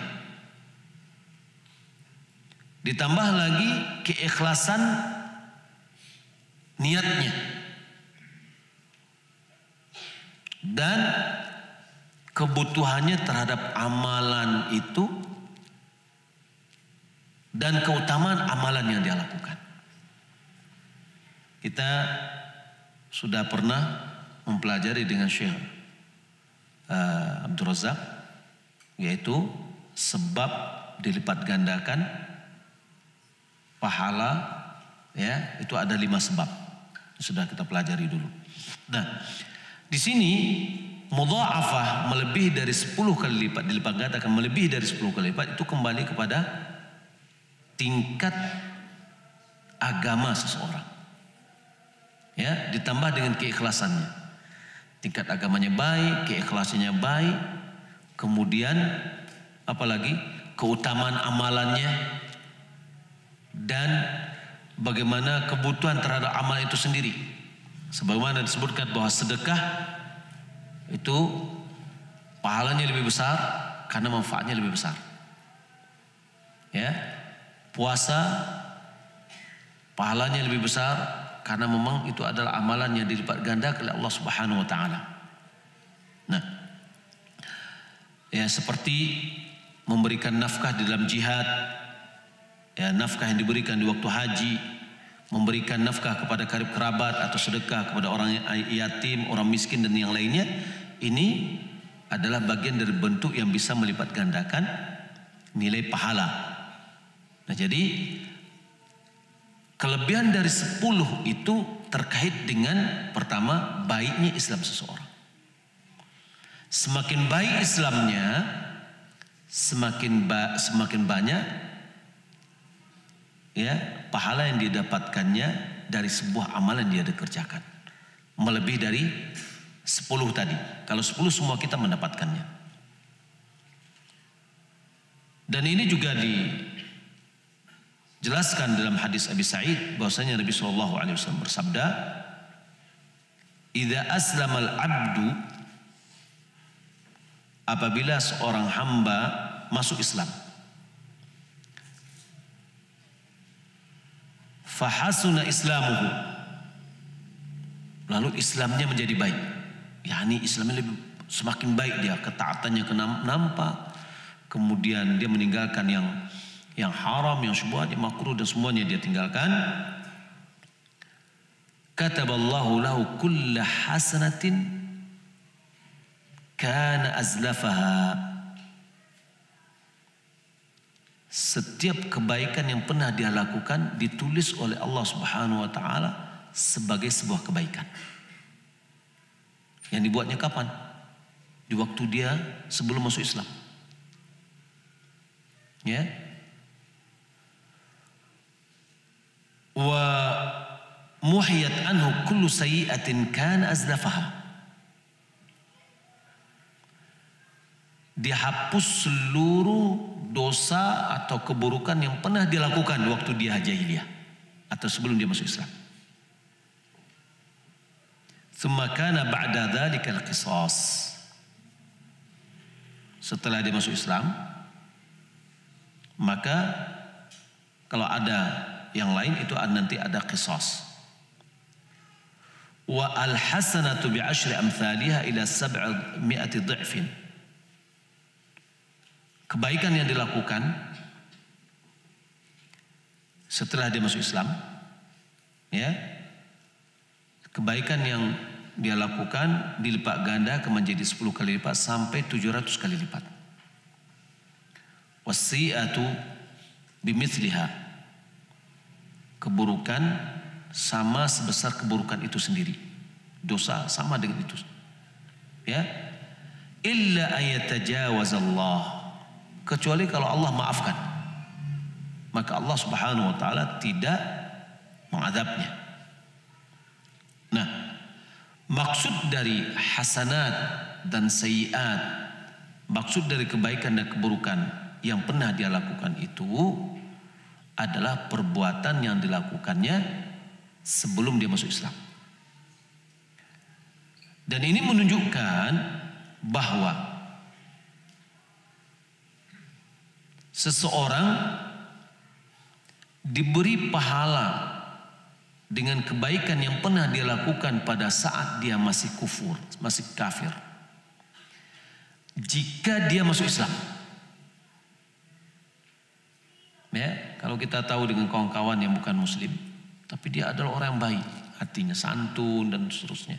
Ditambah lagi keikhlasan niatnya dan kebutuhannya terhadap amalan itu dan keutamaan amalan yang dia lakukan. Kita sudah pernah mempelajari dengan Syekh Abdul Razak, yaitu sebab dilipat gandakan pahala, ya, itu ada 5 sebab. Sudah kita pelajari dulu. Nah, Di sini mudha'afah melebihi dari 10 kali lipat, dilipat gandakan melebihi dari 10 kali lipat, itu kembali kepada tingkat agama seseorang. Ya, ditambah dengan keikhlasannya. Tingkat agamanya baik, keikhlasannya baik, kemudian apalagi keutamaan amalannya dan bagaimana kebutuhan terhadap amal itu sendiri. Sebagaimana disebutkan bahwa sedekah itu pahalanya lebih besar karena manfaatnya lebih besar. Ya, puasa pahalanya lebih besar karena memang itu adalah amalan yang dilipat ganda oleh Allah Subhanahu wa taala. Nah, ya seperti memberikan nafkah di dalam jihad, ya nafkah yang diberikan di waktu haji, memberikan nafkah kepada karib kerabat atau sedekah kepada orang yatim, orang miskin dan yang lainnya, ini adalah bagian dari bentuk yang bisa melipat gandakan nilai pahala. Nah, jadi kelebihan dari 10 itu terkait dengan pertama baiknya Islam seseorang. Semakin baik Islamnya, semakin banyak ya pahala yang didapatkannya dari sebuah amalan yang dia kerjakan. Melebihi dari 10 tadi. Kalau 10 semua kita mendapatkannya. Dan ini juga dijelaskan dalam hadis Abi Sa'id bahwasanya Nabi SAW bersabda, "Idza aslamal abdu," apabila seorang hamba masuk Islam, fahasuna islamuhu, lalu Islamnya menjadi baik, yakni Islamnya lebih semakin baik, dia ketaatannya nampak, kemudian dia meninggalkan yang haram, yang syubhat, yang makruh dan semuanya dia tinggalkan. Kataballahu lahu kulla hasanatin kana azlafaha. Setiap kebaikan yang pernah dia lakukan ditulis oleh Allah Subhanahu wa taala sebagai sebuah kebaikan. Yang dibuatnya kapan? Di waktu dia sebelum masuk Islam. Ya. Wa muhiyat anhu kullu sayyi'atin kana azlafaha. Dihapus seluruh dosa atau keburukan yang pernah dilakukan waktu dia jahiliyah atau sebelum dia masuk Islam. Tsumma kana ba'da dzalika al-qisas. Setelah dia masuk Islam, maka kalau ada yang lain itu nanti ada qisas. Wa al-hasanatu bi 'ashri amthaliha ila 700 dha'fin. Kebaikan yang dilakukan setelah dia masuk Islam, ya, kebaikan yang dia lakukan dilipat ganda menjadi 10 kali lipat sampai 700 kali lipat. Wasi'atu bimithliha. Keburukan sama sebesar keburukan itu sendiri. Dosa sama dengan itu. Ya. Illa ayatajawazallah. Kecuali kalau Allah maafkan, maka Allah Subhanahu wa taala tidak mengadabnya. Nah, maksud dari hasanat dan sayyiat, maksud dari kebaikan dan keburukan yang pernah dia lakukan itu adalah perbuatan yang dilakukannya sebelum dia masuk Islam. Dan ini menunjukkan bahwa seseorang diberi pahala dengan kebaikan yang pernah dia lakukan pada saat dia masih kufur, masih kafir. Jika dia masuk Islam, ya, kalau kita tahu dengan kawan-kawan yang bukan Muslim, tapi dia adalah orang yang baik, hatinya santun dan seterusnya,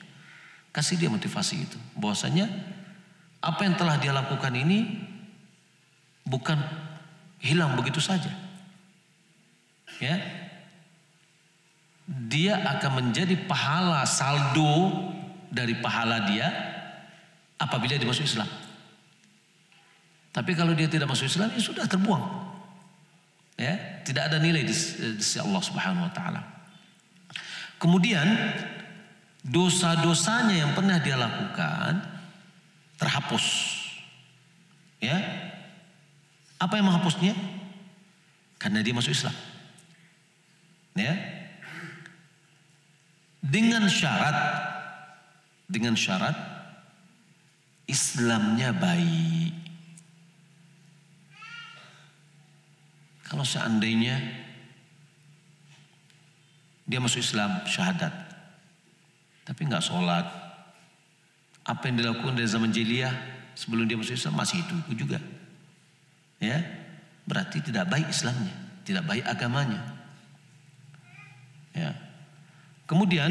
kasih dia motivasi itu, bahwasanya apa yang telah dia lakukan ini bukan hilang begitu saja, ya, dia akan menjadi pahala saldo dari pahala dia apabila dia masuk Islam. Tapi kalau dia tidak masuk Islam, ya sudah terbuang. Ya, tidak ada nilai di sisi Allah Subhanahu wa taala. Kemudian dosa-dosanya yang pernah dia lakukan terhapus. Ya. Apa yang menghapusnya? Karena dia masuk Islam. Ya. Dengan syarat Islamnya baik. Kalau seandainya dia masuk Islam, syahadat, tapi nggak sholat, apa yang dilakukan dari zaman jahiliyah sebelum dia masuk Islam masih itu juga, ya, berarti tidak baik Islamnya, tidak baik agamanya, ya. Kemudian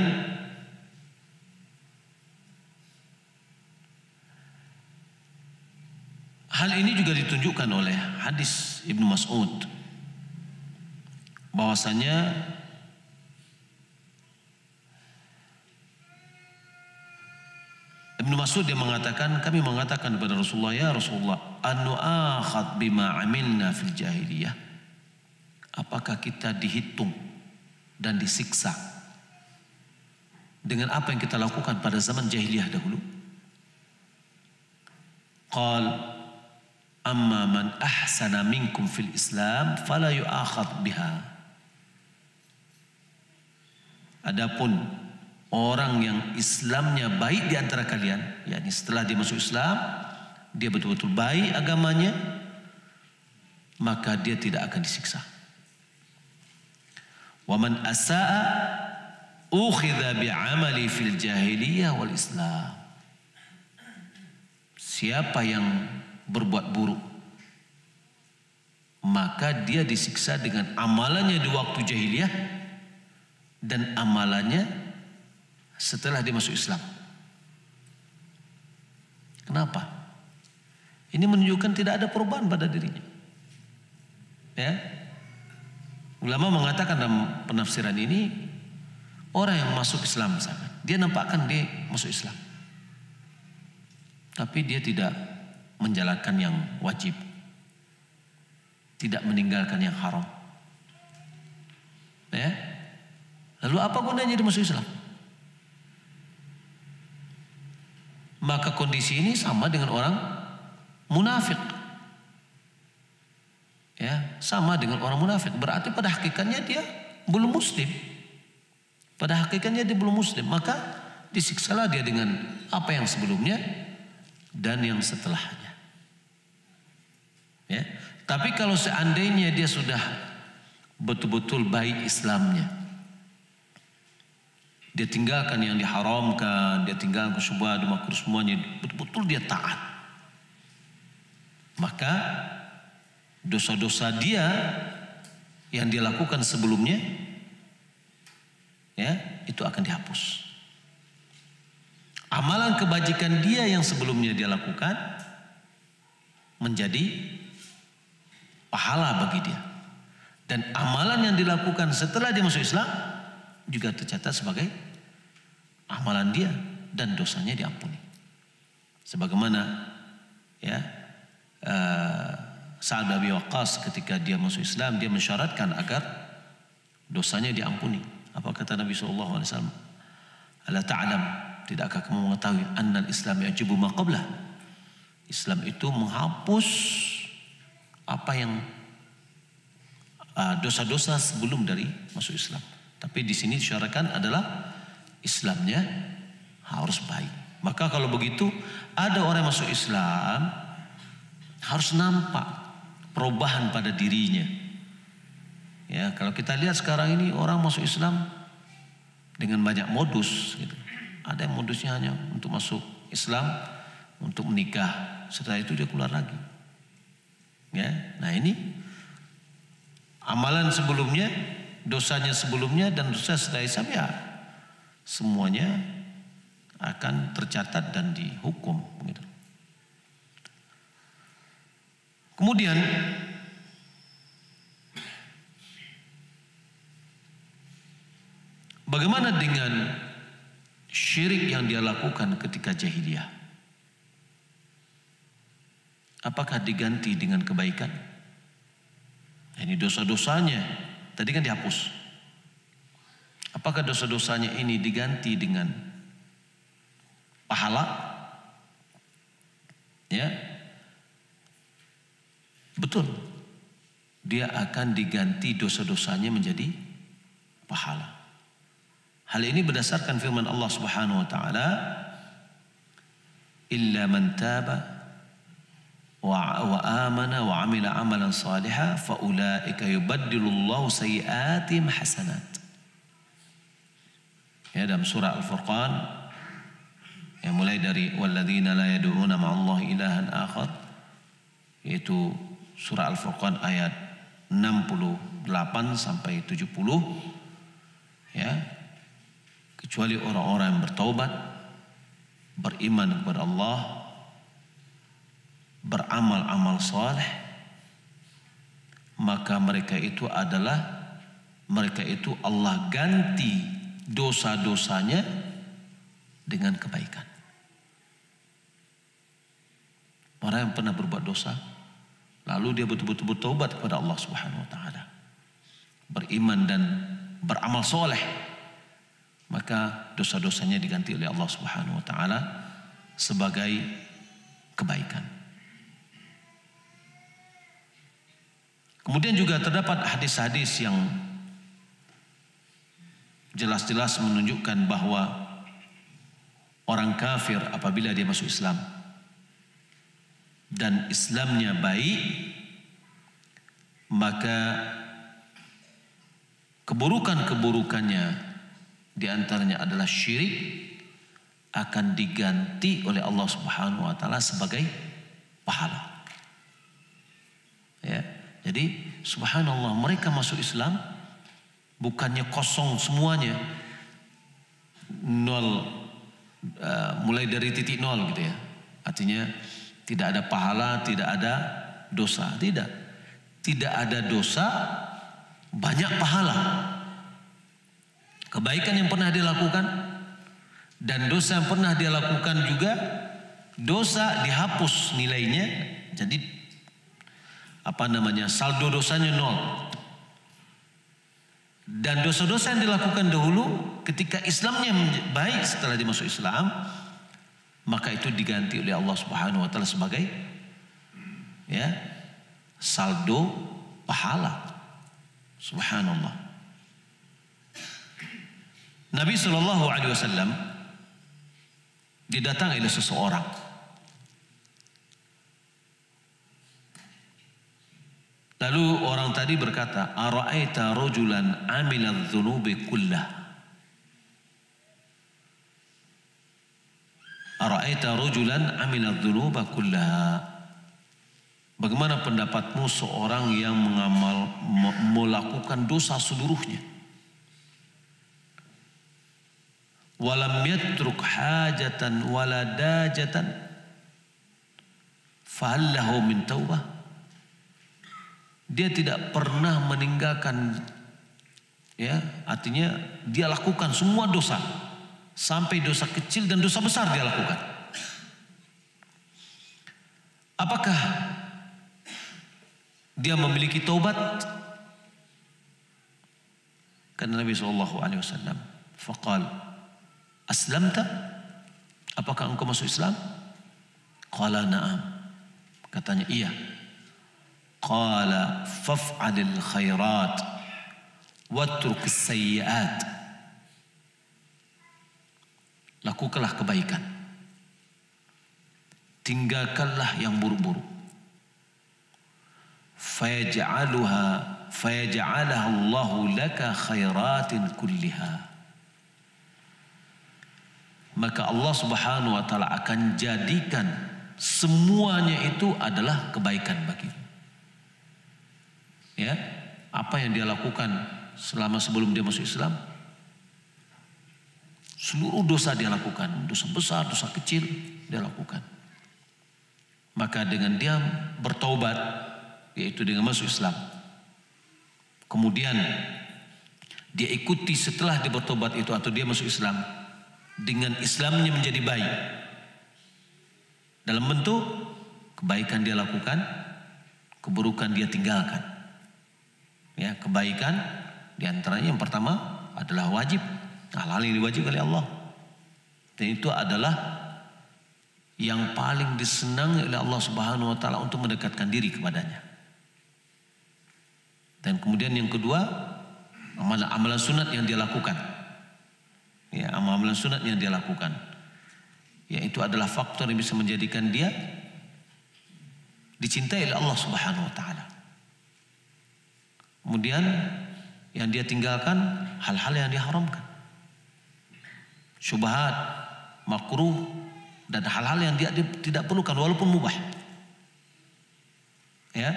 hal ini juga ditunjukkan oleh hadis Ibnu Mas'ud, bahwasanya Ibnu Mas'ud dia mengatakan, kami mengatakan kepada Rasulullah, ya Rasulullah, anu akhad bima amilna fil jahiliyah, apakah kita dihitung dan disiksa dengan apa yang kita lakukan pada zaman jahiliyah dahulu? Qal amma man ahsana minkum fil Islam fala yu'akhad biha. Adapun orang yang Islamnya baik di antara kalian, yakni setelah dia masuk Islam, dia betul-betul baik agamanya, maka dia tidak akan disiksa. Wa man asaa ukhidha bi'amali fil jahiliyah wal Islam. Siapa yang berbuat buruk, maka dia disiksa dengan amalannya di waktu jahiliyah dan amalannya setelah dia masuk Islam. Kenapa? Ini menunjukkan tidak ada perubahan pada dirinya. Ya. Ulama mengatakan dalam penafsiran ini, orang yang masuk Islam misalkan, dia nampakkan dia masuk Islam, tapi dia tidak menjalankan yang wajib, tidak meninggalkan yang haram. Ya. Lalu apa gunanya dia masuk Islam? Maka kondisi ini sama dengan orang munafik. Ya, sama dengan orang munafik. Berarti pada hakikatnya dia belum muslim. Pada hakikatnya dia belum muslim, maka disiksalah dia dengan apa yang sebelumnya dan yang setelahnya. Ya. Tapi kalau seandainya dia sudah betul-betul baik Islamnya, dia tinggalkan yang diharamkan, dia tinggalkan syubhat, makruh, semuanya betul-betul dia taat, maka dosa-dosa dia yang dia lakukan sebelumnya, ya, itu akan dihapus. Amalan kebajikan dia yang sebelumnya dia lakukan menjadi pahala bagi dia, dan amalan yang dilakukan setelah dia masuk Islam juga tercatat sebagai amalan dia dan dosanya diampuni. Sebagaimana ya Sa'ad bin Abi Waqqas ketika dia masuk Islam, dia mensyaratkan agar dosanya diampuni. Apa kata Nabi SAW? Ala ta'lam, tidakkah kamu mengetahui annal Islam yajibu ma qablah? Islam itu menghapus apa yang dosa-dosa sebelum dari masuk Islam. Tapi di sini disyaratkan adalah Islamnya harus baik. Maka kalau begitu, ada orang yang masuk Islam harus nampak perubahan pada dirinya. Ya, kalau kita lihat sekarang ini orang masuk Islam dengan banyak modus. Gitu. Ada yang modusnya hanya untuk masuk Islam, untuk menikah. Setelah itu dia keluar lagi. Ya, nah ini amalan sebelumnya, dosanya sebelumnya dan dosa setelah Islam, ya semuanya akan tercatat dan dihukum. Gitu. Kemudian bagaimana dengan syirik yang dia lakukan ketika jahiliyah, apakah diganti dengan kebaikan? Ini dosa-dosanya tadi kan dihapus. Apakah dosa-dosanya ini diganti dengan pahala? Ya, betul. Dia akan diganti dosa-dosanya menjadi pahala. Hal ini berdasarkan firman Allah Subhanahu wa taala, "Illa man taba wa amana wa amila amalan salihan fa ulaika yubaddilullahu sayyi'atihim hasanat." Ya, dalam surah Al-Furqan yang mulai dari walladzina la yad'una ma'allahi ilahan akhar, yaitu surah Al-Furqan ayat 68 sampai 70, ya, kecuali orang-orang yang bertaubat, beriman kepada Allah, beramal-amal saleh, maka mereka itu Allah ganti dosa-dosanya dengan kebaikan. Orang yang pernah berbuat dosa lalu dia betul-betul bertobat kepada Allah Subhanahu wa taala, beriman dan beramal soleh, maka dosa-dosanya diganti oleh Allah Subhanahu wa taala sebagai kebaikan. Kemudian juga terdapat hadis-hadis yang jelas-jelas menunjukkan bahwa orang kafir apabila dia masuk Islam dan Islamnya baik, maka keburukan-keburukannya diantaranya adalah syirik akan diganti oleh Allah Subhanahu wa taala sebagai pahala. Ya, jadi subhanallah, mereka masuk Islam bukannya kosong semuanya, nol, mulai dari titik nol gitu ya. Artinya tidak ada pahala, tidak ada dosa, tidak ada dosa, banyak pahala. Kebaikan yang pernah dia lakukan dan dosa yang pernah dia lakukan juga, dosa dihapus nilainya, jadi saldo dosanya nol. Dan dosa-dosa yang dilakukan dahulu ketika Islamnya baik, setelah dia masuk Islam, maka itu diganti oleh Allah Subhanahu wa taala sebagai, ya, saldo pahala. Subhanallah. Nabi sallallahu alaihi wasallam didatangi oleh seseorang. Lalu orang tadi berkata, "Ara'aita rajulan 'amila adh-dhunubi kullah." Ara'aita rajulan 'amila adh-dhunuba kullaha. Bagaimana pendapatmu seorang yang melakukan dosa seluruhnya? Walam yatruk hajatan wala dajatan fahal lahu min taubah. Dia tidak pernah meninggalkan, ya, artinya dia lakukan semua dosa, sampai dosa kecil dan dosa besar dia lakukan. Apakah dia memiliki taubat? Kata Nabi SAW, faqal, aslamta? Apakah engkau masuk Islam? Qala na'am. Katanya iya. Qala faf'alil khairat watruk sayyi'at. Lakukanlah kebaikan, tinggalkanlah yang buruk-buruk. Fayaj'alaha Allahu laka khairatin kulliha. Maka Allah Subhanahu wa taala akan jadikan semuanya itu adalah kebaikan bagimu. Ya, apa yang dia lakukan selama sebelum dia masuk Islam, seluruh dosa dia lakukan, dosa besar, dosa kecil dia lakukan. Maka dengan dia bertaubat, yaitu dengan masuk Islam, kemudian dia ikuti setelah dia bertobat itu atau dia masuk Islam, dengan Islamnya menjadi baik. Dalam bentuk kebaikan dia lakukan, keburukan dia tinggalkan. Ya, kebaikan diantaranya yang pertama adalah wajib, hal-hal yang diwajibkan oleh Allah. Dan itu adalah yang paling disenangi oleh Allah Subhanahu wa taala untuk mendekatkan diri kepadanya. Dan kemudian yang kedua, amalan sunat yang dia lakukan. Ya, amalan sunat yang dia lakukan. Yaitu adalah faktor yang bisa menjadikan dia dicintai oleh Allah Subhanahu wa taala. Kemudian yang dia tinggalkan hal-hal yang diharamkan. Syubhat, makruh, dan hal-hal yang dia tidak perlukan walaupun mubah. Ya.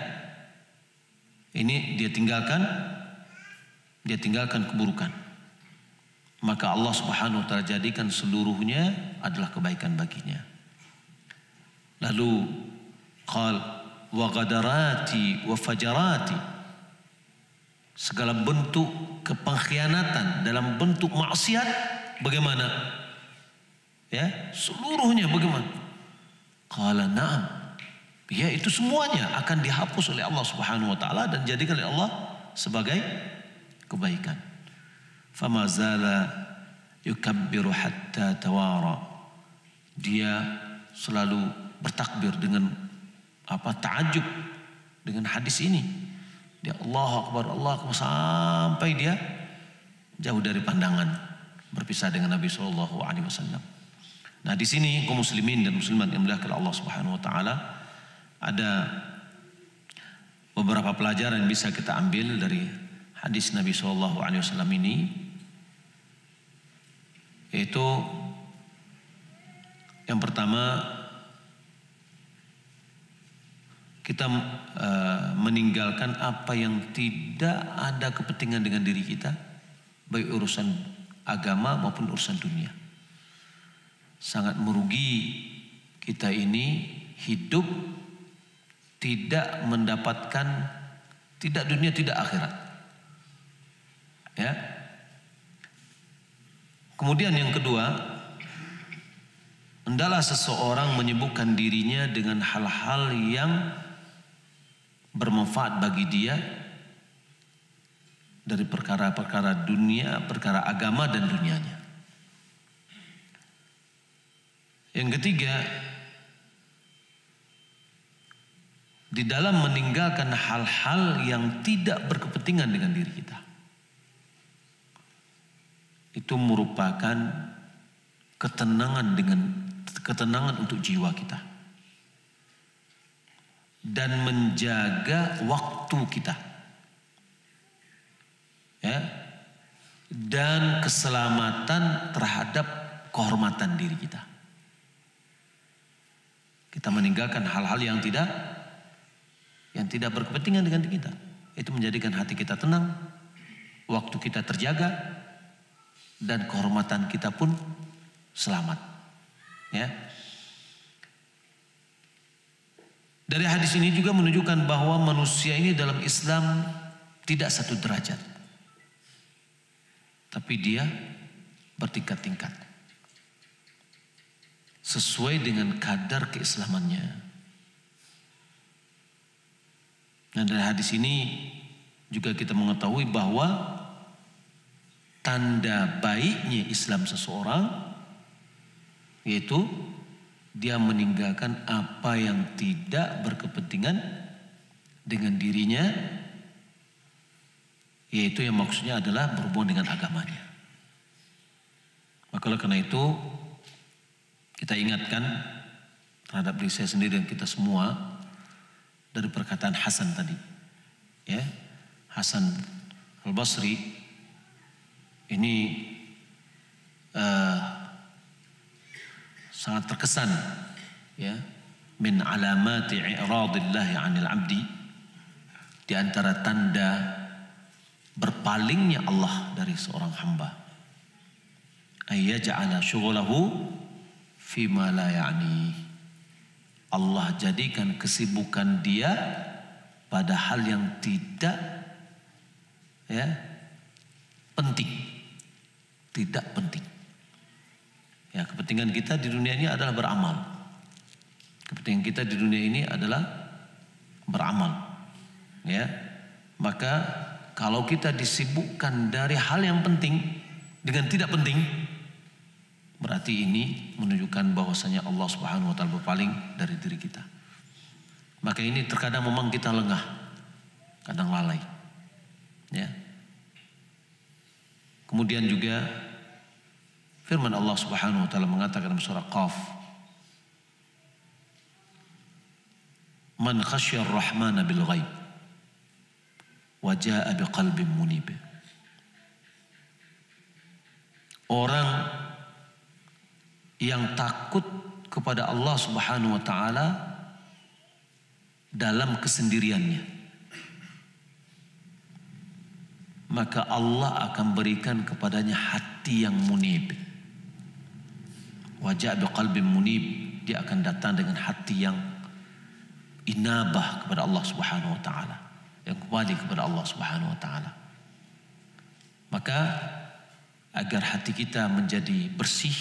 Ini dia tinggalkan keburukan. Maka Allah Subhanahu wa taala jadikan seluruhnya adalah kebaikan baginya. Lalu qal wa ghadarati wa fajarati, segala bentuk kepengkhianatan dalam bentuk maksiat bagaimana? Ya, seluruhnya bagaimana? Qala na'am. Ya, itu semuanya akan dihapus oleh Allah Subhanahu wa taala dan dijadikan oleh Allah sebagai kebaikan. Fama zala yukabbiru hatta tawara. Dia selalu bertakbir dengan ta'ajub dengan hadis ini. Dia Allahu Akbar, Allahu Akbar sampai dia jauh dari pandangan, berpisah dengan Nabi sallallahu alaihi wasallam. Nah, di sini kaum muslimin dan muslimat yang dimuliakan Allah Subhanahu wa taala, ada beberapa pelajaran yang bisa kita ambil dari hadis Nabi sallallahu alaihi wasallam ini, yaitu yang pertama, kita meninggalkan apa yang tidak ada kepentingan dengan diri kita, baik urusan agama maupun urusan dunia. Sangat merugi kita ini hidup tidak mendapatkan, tidak dunia tidak akhirat. Ya. Kemudian yang kedua, hendaklah seseorang menyibukkan dirinya dengan hal-hal yang bermanfaat bagi dia dari perkara-perkara dunia, perkara agama dan dunianya. Yang ketiga, di dalam meninggalkan hal-hal yang tidak berkepentingan dengan diri kita, itu merupakan ketenangan untuk jiwa kita dan menjaga waktu kita, ya, dan keselamatan terhadap kehormatan diri kita. Kita meninggalkan hal-hal yang tidak berkepentingan dengan diri kita. Itu menjadikan hati kita tenang, waktu kita terjaga, dan kehormatan kita pun selamat. Ya. Dari hadis ini juga menunjukkan bahwa manusia ini dalam Islam tidak satu derajat, tapi dia bertingkat-tingkat sesuai dengan kadar keislamannya. Dan dari hadis ini juga kita mengetahui bahwa tanda baiknya Islam seseorang yaitu dia meninggalkan apa yang tidak berkepentingan dengan dirinya, yaitu yang maksudnya adalah berhubungan dengan agamanya. Maka karena itu kita ingatkan terhadap diri saya sendiri dan kita semua dari perkataan Hasan tadi, ya, Hasan Al-Basri ini sangat terkesan, ya, min alamati i'radillahi 'anil 'abdi, di antara tanda berpalingnya Allah dari seorang hamba, ayyaj'ala syughulahu fima la ya'ni. Allah jadikan kesibukan dia pada hal yang tidak, ya, penting, tidak penting. Ya, kepentingan kita di dunia ini adalah beramal. Kepentingan kita di dunia ini adalah beramal. Ya. Maka kalau kita disibukkan dari hal yang penting dengan tidak penting, berarti ini menunjukkan bahwasanya Allah Subhanahu wa taala berpaling dari diri kita. Maka ini terkadang memang kita lengah, kadang lalai. Ya. Kemudian juga firman Allah Subhanahu wa taala mengatakan dalam surah Qaf, "Man khasyar rahmana bil ghaib wa jaa biqalbin munib." Orang yang takut kepada Allah Subhanahu wa taala dalam kesendiriannya, maka Allah akan berikan kepadanya hati yang munib. Wajah biqalbin munib, dia akan datang dengan hati yang inabah kepada Allah Subhanahu wa taala, yang kembali kepada Allah Subhanahu wa taala. Maka agar hati kita menjadi bersih,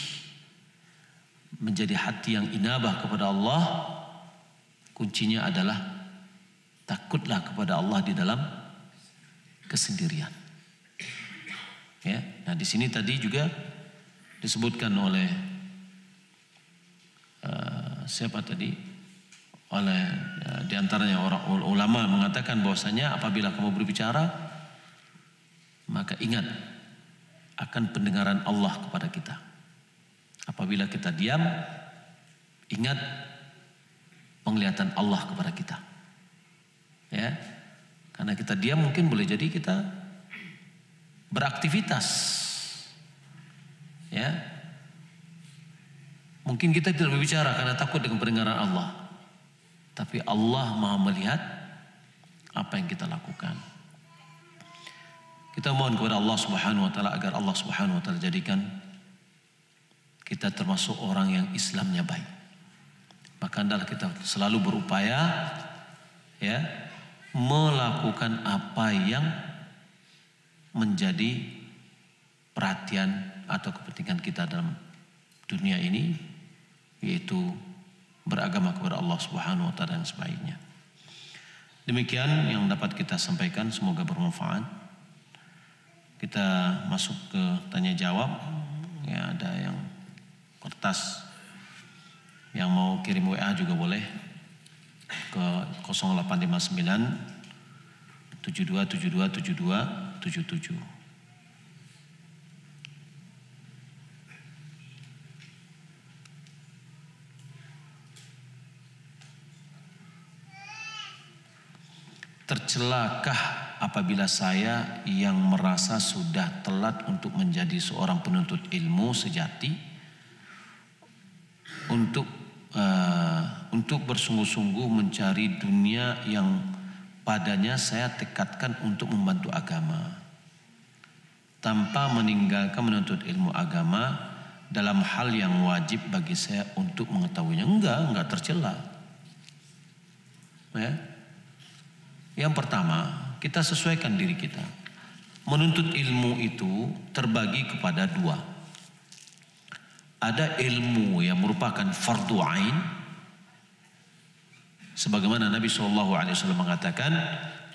menjadi hati yang inabah kepada Allah, kuncinya adalah takutlah kepada Allah di dalam kesendirian. Ya, nah di sini tadi juga disebutkan oleh siapa tadi? Oleh diantaranya orang ulama mengatakan bahwasanya apabila kamu berbicara, maka ingat akan pendengaran Allah kepada kita. Apabila kita diam, ingat penglihatan Allah kepada kita. Ya, karena kita diam mungkin boleh jadi kita beraktivitas. Ya, mungkin kita tidak berbicara karena takut dengan pendengaran Allah. Tapi Allah Maha melihat apa yang kita lakukan. Kita mohon kepada Allah Subhanahu wa taala agar Allah Subhanahu wa taala jadikan kita termasuk orang yang Islamnya baik. Maka hendaklah kita selalu berupaya ya melakukan apa yang menjadi perhatian atau kepentingan kita dalam dunia ini, yaitu beragama kepada Allah Subhanahu wa taala yang sebaiknya. Demikian yang dapat kita sampaikan, semoga bermanfaat. Kita masuk ke tanya jawab. Ya, ada yang kertas yang mau kirim WA juga boleh ke 0859 72727277. Tercelakah apabila saya yang merasa sudah telat untuk menjadi seorang penuntut ilmu sejati, untuk bersungguh-sungguh mencari dunia yang padanya saya tekadkan untuk membantu agama, tanpa meninggalkan menuntut ilmu agama dalam hal yang wajib bagi saya untuk mengetahuinya? Enggak tercela. Ya. Yang pertama, kita sesuaikan diri kita. Menuntut ilmu itu terbagi kepada dua. Ada ilmu yang merupakan fardu ain, sebagaimana Nabi SAW mengatakan,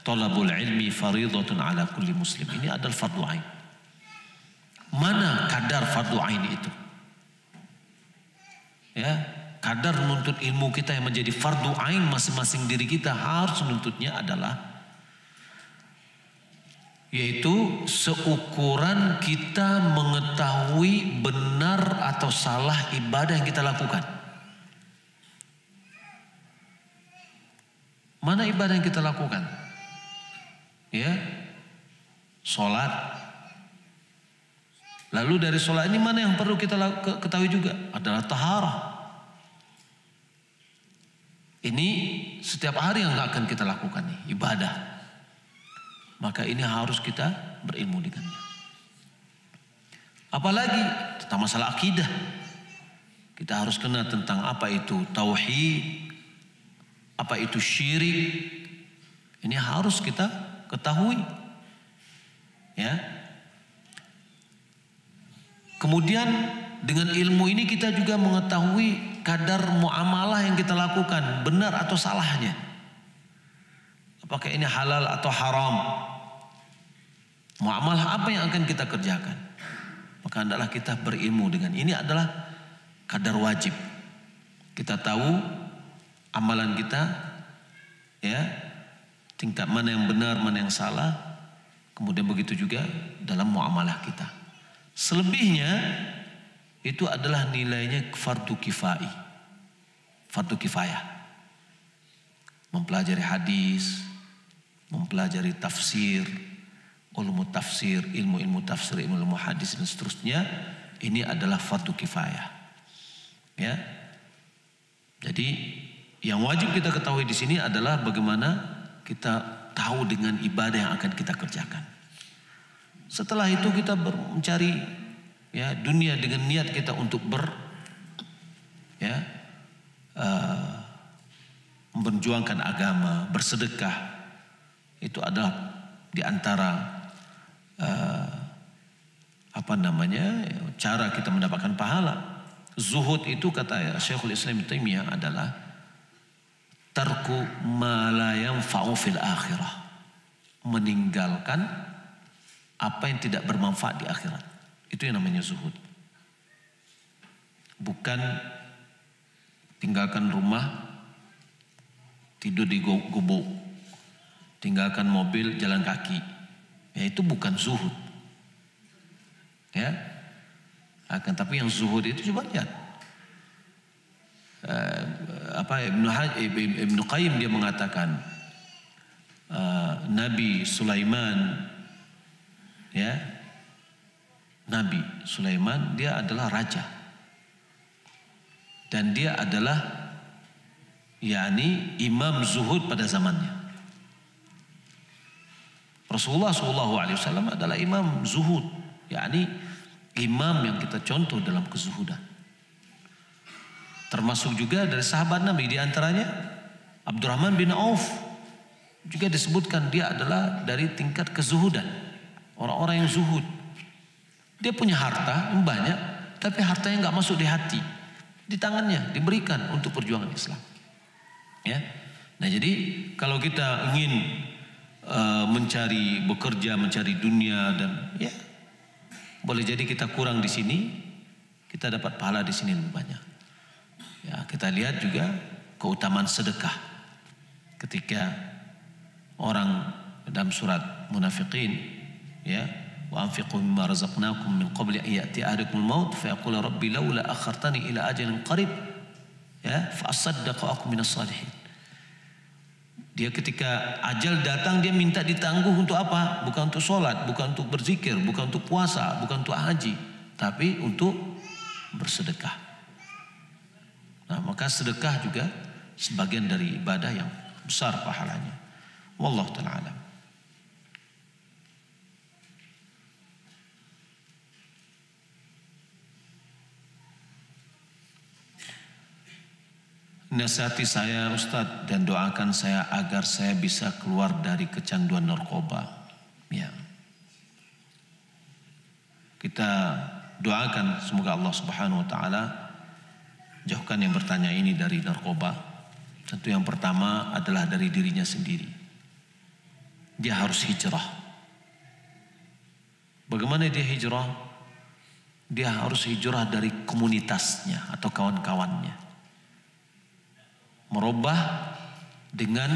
talabul ilmi faridatun ala kulli muslim. Ini adalah fardu ain. Mana kadar fardu ain itu? Ya, kadar menuntut ilmu kita yang menjadi fardu ain masing-masing diri kita harus menuntutnya adalah yaitu seukuran kita mengetahui benar atau salah ibadah yang kita lakukan. Mana ibadah yang kita lakukan? Ya, sholat. Lalu dari sholat ini mana yang perlu kita ketahui juga? Adalah taharah. Ini setiap hari yang akan kita lakukan nih, ibadah. Maka ini harus kita berilmu dengannya. Apalagi tentang masalah akidah. Kita harus kenal tentang apa itu tauhid, apa itu syirik. Ini harus kita ketahui. Ya. Kemudian Dengan ilmu ini kita juga mengetahui kadar muamalah yang kita lakukan, benar atau salahnya. Apakah ini halal atau haram? Muamalah apa yang akan kita kerjakan? Maka hendaklah kita berilmu dengan ini adalah kadar wajib. Kita tahu amalan kita, ya, tingkat mana yang benar, mana yang salah. Kemudian begitu juga dalam muamalah kita. Selebihnya itu adalah nilainya fardu kifai, fardu kifayah. Mempelajari hadis, mempelajari tafsir, ilmu tafsir, ilmu tafsir, ilmu hadis dan seterusnya, ini adalah fardu kifayah. Ya. Jadi yang wajib kita ketahui di sini adalah bagaimana kita tahu dengan ibadah yang akan kita kerjakan. Setelah itu kita mencari, ya, dunia dengan niat kita untuk memperjuangkan agama, bersedekah. Itu adalah diantara cara kita mendapatkan pahala. Zuhud itu kata Syekhul Islam Ibnu Taimiyah adalah tarku ma la yanfa'u fil akhirah, meninggalkan apa yang tidak bermanfaat di akhirat. Itu yang namanya zuhud. Bukan tinggalkan rumah, tidur di gubuk, tinggalkan mobil, jalan kaki. Ya, itu bukan zuhud. Ya. Akan tapi yang zuhud itu coba lihat. Ibnu Qayyim dia mengatakan Nabi Sulaiman, ya, Nabi Sulaiman dia adalah raja dan dia adalah yakni imam zuhud pada zamannya. Rasulullah SAW adalah imam zuhud, yakni imam yang kita contoh dalam kezuhudan. Termasuk juga dari sahabat Nabi, di antaranya Abdurrahman bin Auf juga disebutkan dia adalah dari tingkat kezuhudan, orang-orang yang zuhud. Dia punya harta yang banyak, tapi hartanya nggak masuk di hati, di tangannya diberikan untuk perjuangan Islam. Ya, nah jadi kalau kita ingin mencari bekerja, mencari dunia dan ya boleh jadi kita kurang di sini, kita dapat pahala di sini lebih banyak. Ya, kita lihat juga keutamaan sedekah. Ketika orang dalam surat Munafiqin, ya, wa anfiqu mimma razaqnakum min qabli an ya'ti ahadakumul maut fa yaqulu rabbi laula akhartani ila ajalin qarib, ya, fa asaddaqa aku minas salihin. Dia ketika ajal datang dia minta ditangguh untuk apa? Bukan untuk sholat, bukan untuk berzikir, bukan untuk puasa, bukan untuk haji, tapi untuk bersedekah. Nah, maka sedekah juga sebagian dari ibadah yang besar pahalanya. Wallahu ta'ala alam. Nasihati saya Ustadz dan doakan saya agar saya bisa keluar dari kecanduan narkoba. Ya. Kita doakan semoga Allah Subhanahu wa taala jauhkan yang bertanya ini dari narkoba. Tentu yang pertama adalah dari dirinya sendiri. Dia harus hijrah. Bagaimana dia hijrah? Dia harus hijrah dari komunitasnya atau kawan-kawannya. Merubah dengan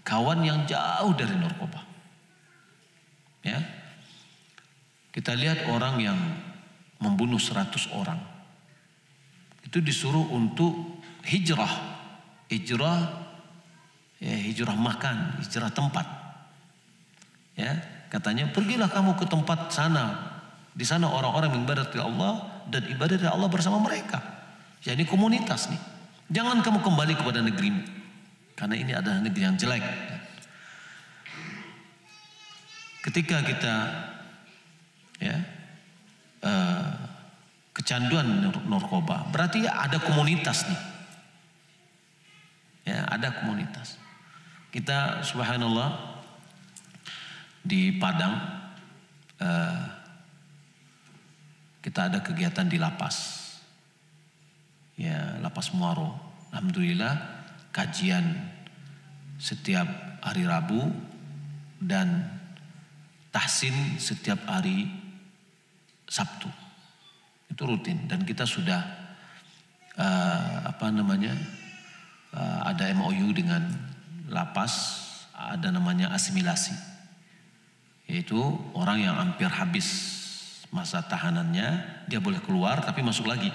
kawan yang jauh dari narkoba. Ya. Kita lihat orang yang membunuh 100 orang. Itu disuruh untuk hijrah. Hijrah, ya, hijrah makan, hijrah tempat. Ya, katanya pergilah kamu ke tempat sana. Di sana orang-orang yang ibadat kepada Allah dan ibadat kepada Allah bersama mereka. Jadi komunitas nih. Jangan kamu kembali kepada negerimu, karena ini adalah negeri yang jelek. Ketika kita kecanduan narkoba, berarti ada komunitas nih. Ya, ada komunitas. Kita subhanallah di Padang kita ada kegiatan di lapas. Ya, Lapas Muaro. Alhamdulillah kajian setiap hari Rabu dan tahsin setiap hari Sabtu. Itu rutin dan kita sudah ada MOU dengan lapas, ada namanya asimilasi, yaitu orang yang hampir habis masa tahanannya dia boleh keluar tapi masuk lagi,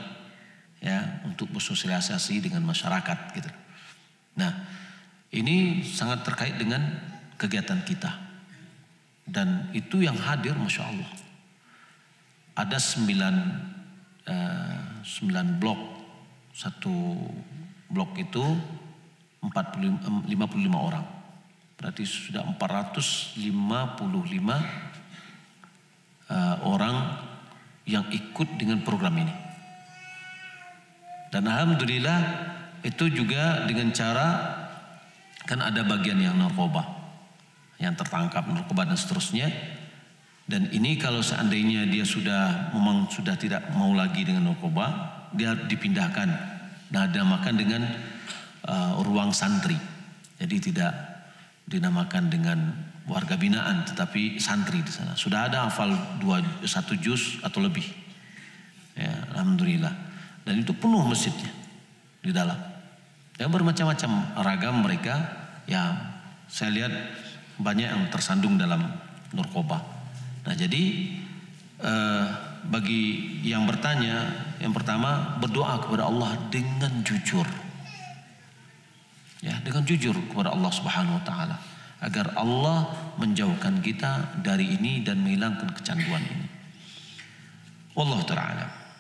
ya, untuk bersosialisasi dengan masyarakat gitu. Nah, ini sangat terkait dengan kegiatan kita dan itu yang hadir, masya Allah, ada 9 blok. Satu blok itu 55 orang. Berarti sudah 455 orang yang ikut dengan program ini. Dan alhamdulillah itu juga dengan cara, kan ada bagian yang narkoba, yang tertangkap narkoba dan seterusnya. Dan ini kalau seandainya dia memang sudah tidak mau lagi dengan narkoba, dia dipindahkan. Nah, dinamakan dengan ruang santri. Jadi tidak dinamakan dengan warga binaan, tetapi santri di sana. Sudah ada hafal 1 juz atau lebih. Ya, alhamdulillah. Dan itu penuh masjidnya di dalam. Ya, bermacam-macam ragam mereka. Ya, saya lihat banyak yang tersandung dalam narkoba. Nah, jadi bagi yang bertanya, yang pertama berdoa kepada Allah dengan jujur. Ya, dengan jujur kepada Allah Subhanahu wa taala agar Allah menjauhkan kita dari ini dan menghilangkan kecanduan ini. Wallahu ta'ala.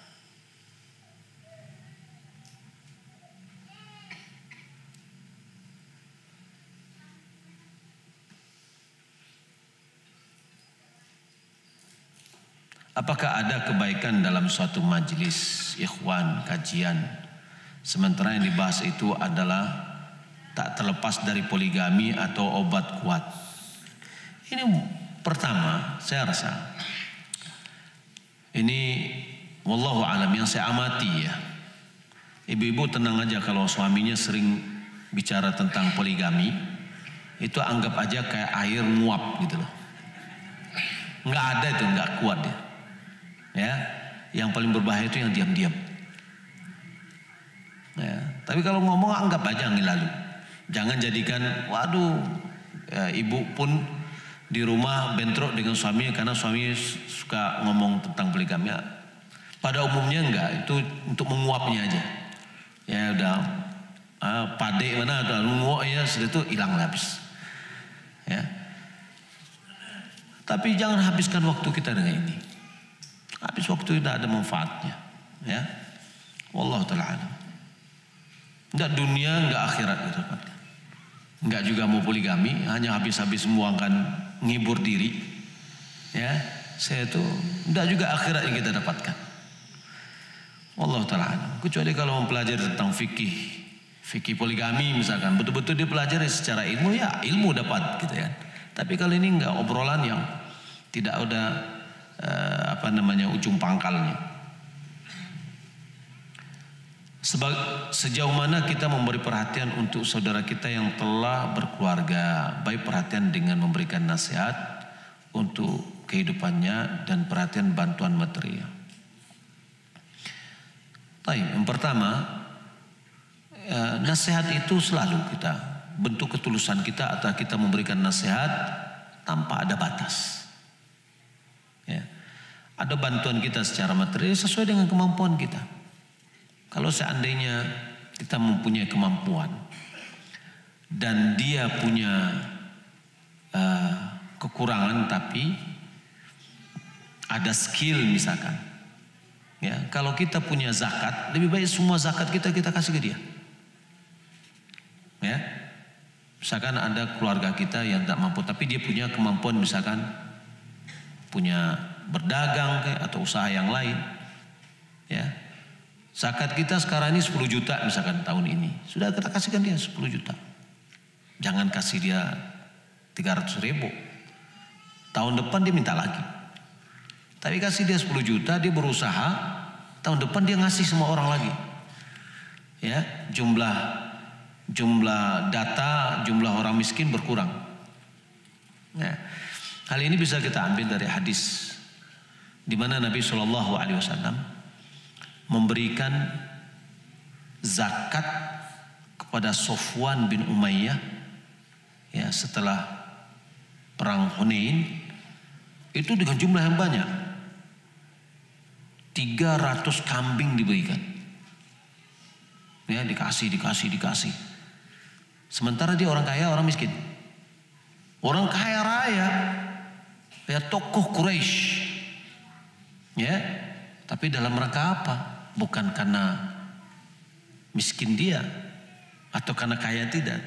Apakah ada kebaikan dalam suatu majelis ikhwan kajian sementara yang dibahas itu adalah tak terlepas dari poligami atau obat kuat? Ini pertama, saya rasa ini wallahu alam yang saya amati ya. Ibu-ibu tenang aja kalau suaminya sering bicara tentang poligami, itu anggap aja kayak air nguap gitu loh. Nggak ada itu, nggak kuat dia. Ya, yang paling berbahaya itu yang diam-diam. Ya, tapi kalau ngomong anggap aja angin lalu. Jangan jadikan, waduh, ya, ibu pun di rumah bentrok dengan suaminya karena suami suka ngomong tentang poligami. Pada umumnya enggak, itu untuk menguapnya aja. Ya udah, pade mana ada nguap ya, sudah itu hilang habis. Ya. Tapi jangan habiskan waktu kita dengan ini. Habis waktu tidak ada manfaatnya, ya. Wallahu ta'ala alam. Enggak dunia, enggak akhirat gitu kan. Enggak juga mau poligami, hanya habis-habis meluangkan ngibur diri. Ya, saya itu enggak juga akhirat yang kita dapatkan. Wallahu ta'ala alam. Kecuali kalau mempelajari tentang fikih poligami misalkan, betul-betul dia pelajari secara ilmu, ya ilmu dapat gitu ya. Tapi kalau ini enggak, obrolan yang tidak ada ujung pangkalnya. Sejauh mana kita memberi perhatian untuk saudara kita yang telah berkeluarga, baik perhatian dengan memberikan nasihat untuk kehidupannya dan perhatian bantuan material. Yang pertama, nasihat itu selalu kita bentuk ketulusan kita atau kita memberikan nasihat tanpa ada batas. Ya. Ada bantuan kita secara material sesuai dengan kemampuan kita. Kalau seandainya kita mempunyai kemampuan dan dia punya kekurangan tapi ada skill misalkan, ya, kalau kita punya zakat, lebih baik semua zakat kita kasih ke dia. Ya, misalkan ada keluarga kita yang tak mampu tapi dia punya kemampuan misalkan punya berdagang kayak atau usaha yang lain, ya, zakat kita sekarang ini 10 juta misalkan tahun ini, sudah kita kasihkan dia 10 juta. Jangan kasih dia 300.000. Tahun depan dia minta lagi. Tapi kasih dia 10 juta, dia berusaha, tahun depan dia ngasih semua orang lagi. Ya, jumlah data, jumlah orang miskin berkurang. Ya. Hal ini bisa kita ambil dari hadis di mana Nabi SAW memberikan zakat kepada Sofwan bin Umayyah ya setelah perang Hunain itu dengan jumlah yang banyak. 300 kambing diberikan. Ya, dikasih. Sementara dia orang kaya, orang miskin. Orang kaya raya, ya tokoh Quraisy. Ya, tapi dalam rangka apa? Bukan karena miskin dia atau karena kaya, tidak,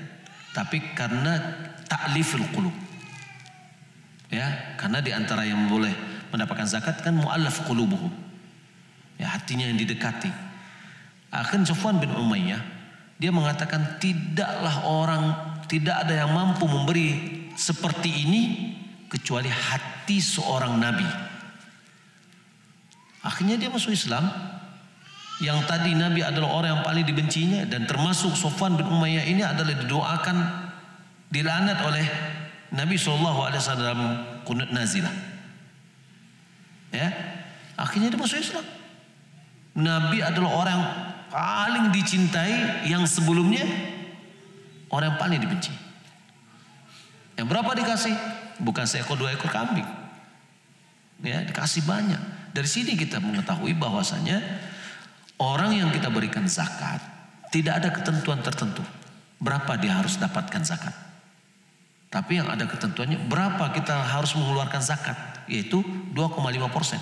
tapi karena ta'liful qulub. Ya, karena di antara yang boleh mendapatkan zakat kan mu'allaf qulubuhum. Ya, hatinya yang didekati. Akhirnya Sofwan bin Umayyah dia mengatakan tidak ada yang mampu memberi seperti ini kecuali hati seorang nabi. Akhirnya dia masuk Islam. Yang tadi Nabi adalah orang yang paling dibencinya, dan termasuk Sofwan bin Umayyah ini adalah didoakan dilaknat oleh Nabi SAW dalam qunut nazilah. Ya, akhirnya dia masuk Islam. Nabi adalah orang yang paling dicintai, yang sebelumnya orang yang paling dibenci. Yang berapa dikasih? Bukan seekor 2 ekor kambing. Ya, dikasih banyak. Dari sini kita mengetahui bahwasanya orang yang kita berikan zakat tidak ada ketentuan tertentu berapa dia harus dapatkan zakat. Tapi yang ada ketentuannya berapa kita harus mengeluarkan zakat, yaitu 2,5%.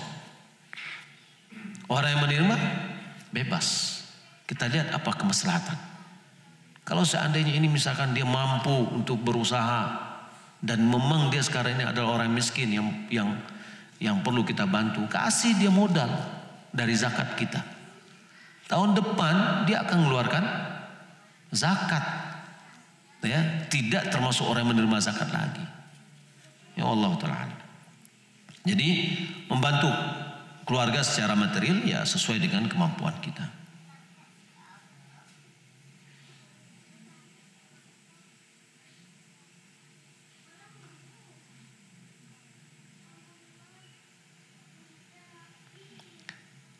Orang yang menerima bebas. Kita lihat apa kemaslahatan. Kalau seandainya ini misalkan dia mampu untuk berusaha dan memang dia sekarang ini adalah orang miskin yang perlu kita bantu, kasih dia modal dari zakat kita. Tahun depan dia akan mengeluarkan zakat. Ya, tidak termasuk orang yang menerima zakat lagi. Ya Allah Ta'ala. Jadi membantu keluarga secara material ya sesuai dengan kemampuan kita.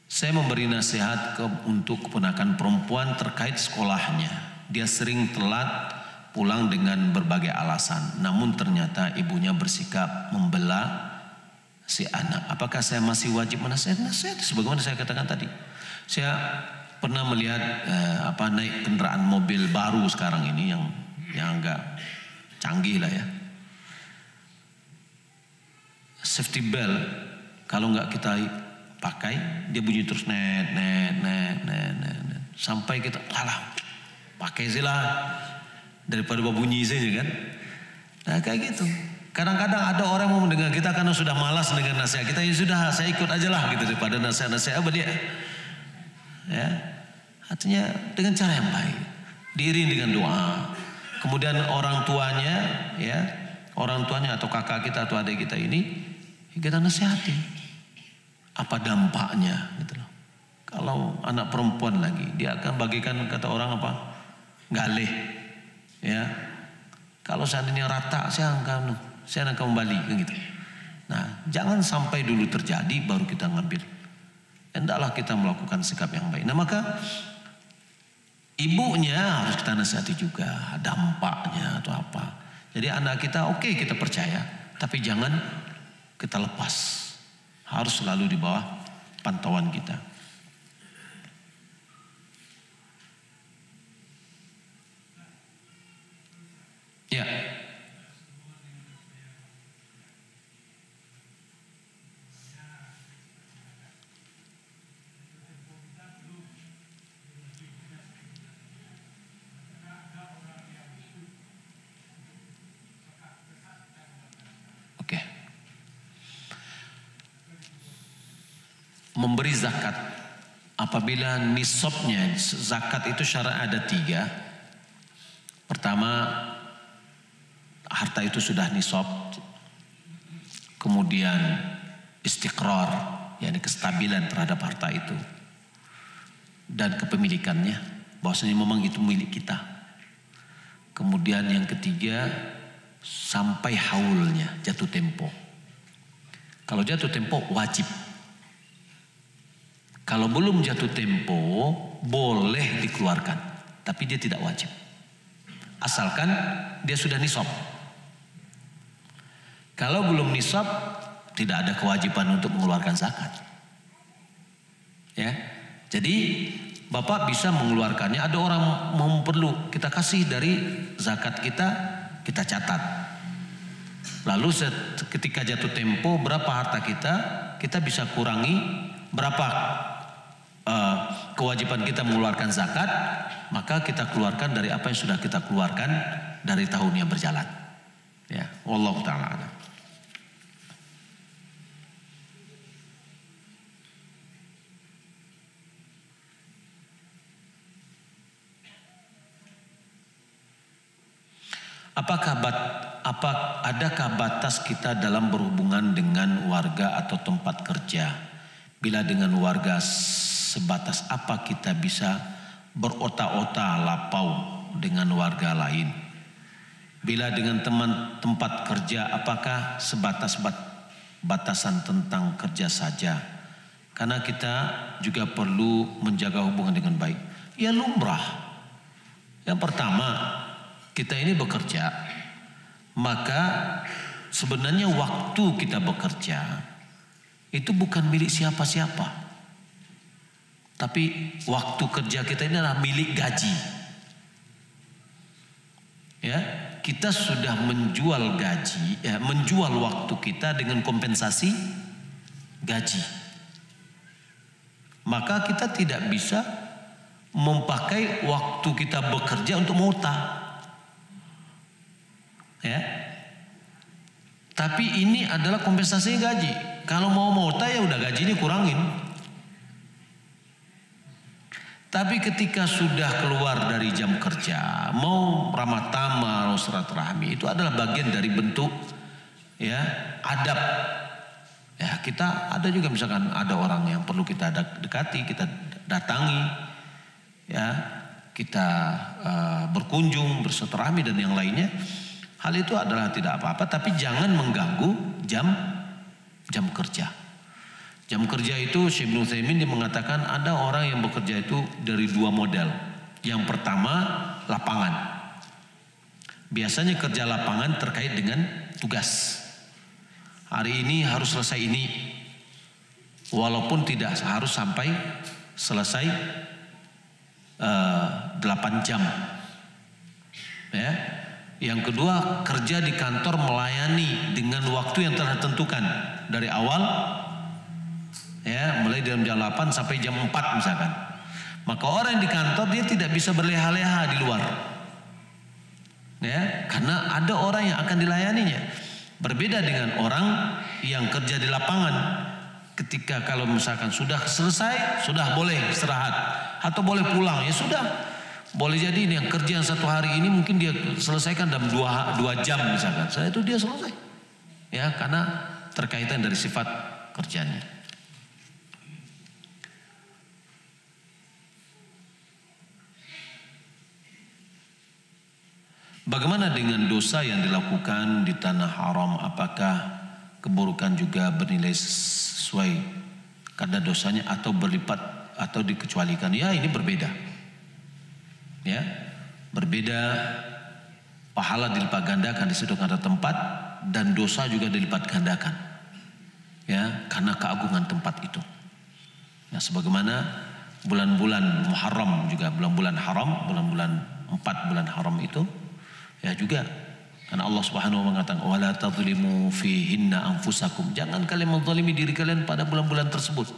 Saya memberi nasihat untuk keponakan perempuan terkait sekolahnya. Dia sering telat pulang dengan berbagai alasan. Namun ternyata ibunya bersikap membela si anak. Apakah saya masih wajib menasihati? Sebagaimana saya katakan tadi. Saya pernah melihat naik kendaraan mobil baru sekarang ini yang agak canggih lah ya. Safety belt kalau nggak kita pakai, dia bunyi terus net sampai kita pakai sila daripada bunyi saja kan. Nah kayak gitu. Kadang-kadang ada orang mau mendengar kita karena sudah malas dengan nasihat kita, ya sudah saya ikut aja lah gitu daripada nasihat apa dia. Ya, artinya dengan cara yang baik, diiring dengan doa. Kemudian orang tuanya atau kakak kita atau adik kita ini kita nasihati. Apa dampaknya gitu loh. Kalau anak perempuan lagi, dia akan bagikan kata orang apa? Galih. Ya. Kalau seandainya rata, saya akan kembali gitu. Nah, jangan sampai dulu terjadi baru kita ngambil. Hendaklah kita melakukan sikap yang baik. Nah, maka ibunya harus kita nasihati juga dampaknya atau apa. Jadi anak kita oke, kita percaya, tapi jangan kita lepas. Harus selalu di bawah pantauan kita. Ya. Memberi zakat apabila nisabnya, zakat itu syarat ada 3. Pertama, harta itu sudah nisab. Kemudian istiqrar, yakni kestabilan terhadap harta itu dan kepemilikannya, bahwasanya memang itu milik kita. Kemudian yang ketiga, sampai haulnya, jatuh tempo. Kalau jatuh tempo wajib. Kalau belum jatuh tempo boleh dikeluarkan, tapi dia tidak wajib. Asalkan dia sudah nisab. Kalau belum nisab, tidak ada kewajiban untuk mengeluarkan zakat. Ya. Jadi Bapak bisa mengeluarkannya. Ada orang mau perlu kita kasih dari zakat kita, kita catat. Lalu ketika jatuh tempo berapa harta kita bisa kurangi berapa kewajiban kita mengeluarkan zakat, maka kita keluarkan dari apa yang sudah kita keluarkan dari tahun yang berjalan. Ya, wallahu taala a'lam. Adakah batas kita dalam berhubungan dengan warga atau tempat kerja? Bila dengan warga sebatas apa kita bisa berota-ota lapau dengan warga lain? Bila dengan tempat kerja, apakah sebatas batasan tentang kerja saja? Karena kita juga perlu menjaga hubungan dengan baik. Ya lumrah. Yang pertama, kita ini bekerja, maka sebenarnya waktu kita bekerja itu bukan milik siapa-siapa, tapi waktu kerja kita ini adalah milik gaji. Ya, kita sudah menjual gaji, menjual waktu kita dengan kompensasi gaji. Maka kita tidak bisa memakai waktu kita bekerja untuk muta. Ya, tapi ini adalah kompensasi gaji. Kalau mau muta ya udah gajinya kurangin. Tapi ketika sudah keluar dari jam kerja, mau ramah tamah, mau silaturahmi, itu adalah bagian dari bentuk ya adab. Ya, kita ada juga misalkan ada orang yang perlu kita dekati, kita datangi, ya kita berkunjung, bersilaturahmi dan yang lainnya. Hal itu adalah tidak apa-apa, tapi jangan mengganggu jam kerja. Jam kerja itu Syekh Ibnu Utsaimin dia mengatakan ada orang yang bekerja itu dari dua model. Yang pertama lapangan. Biasanya kerja lapangan terkait dengan tugas. Hari ini harus selesai ini, walaupun tidak harus sampai selesai 8 jam. Ya. Yang kedua, kerja di kantor melayani dengan waktu yang telah ditentukan dari awal, ya mulai dari jam 8 sampai jam 4 misalkan. Maka orang yang di kantor dia tidak bisa berleha-leha di luar, ya karena ada orang yang akan dilayaninya. Berbeda dengan orang yang kerja di lapangan. Ketika kalau misalkan sudah selesai, sudah boleh istirahat atau boleh pulang, ya sudah. Boleh jadi ini yang kerja yang 1 hari ini mungkin dia selesaikan dalam 2 jam misalkan. Setelah itu dia selesai. Ya, karena terkaitan dari sifat kerjanya. Bagaimana dengan dosa yang dilakukan di tanah haram? Apakah keburukan juga bernilai sesuai kadar dosanya atau berlipat atau dikecualikan? Ya, ini berbeda. Ya, berbeda, pahala dilipat gandakan di situ karena tempat dan dosa juga dilipat gandakan. Ya, karena keagungan tempat itu. Nah, sebagaimana bulan-bulan Muharram juga bulan-bulan haram, bulan-bulan 4 bulan haram itu ya juga karena Allah Subhanahu wa mengatakan wala tadzlimu fihinna anfusakum. Jangan kalian menzalimi diri kalian pada bulan-bulan tersebut.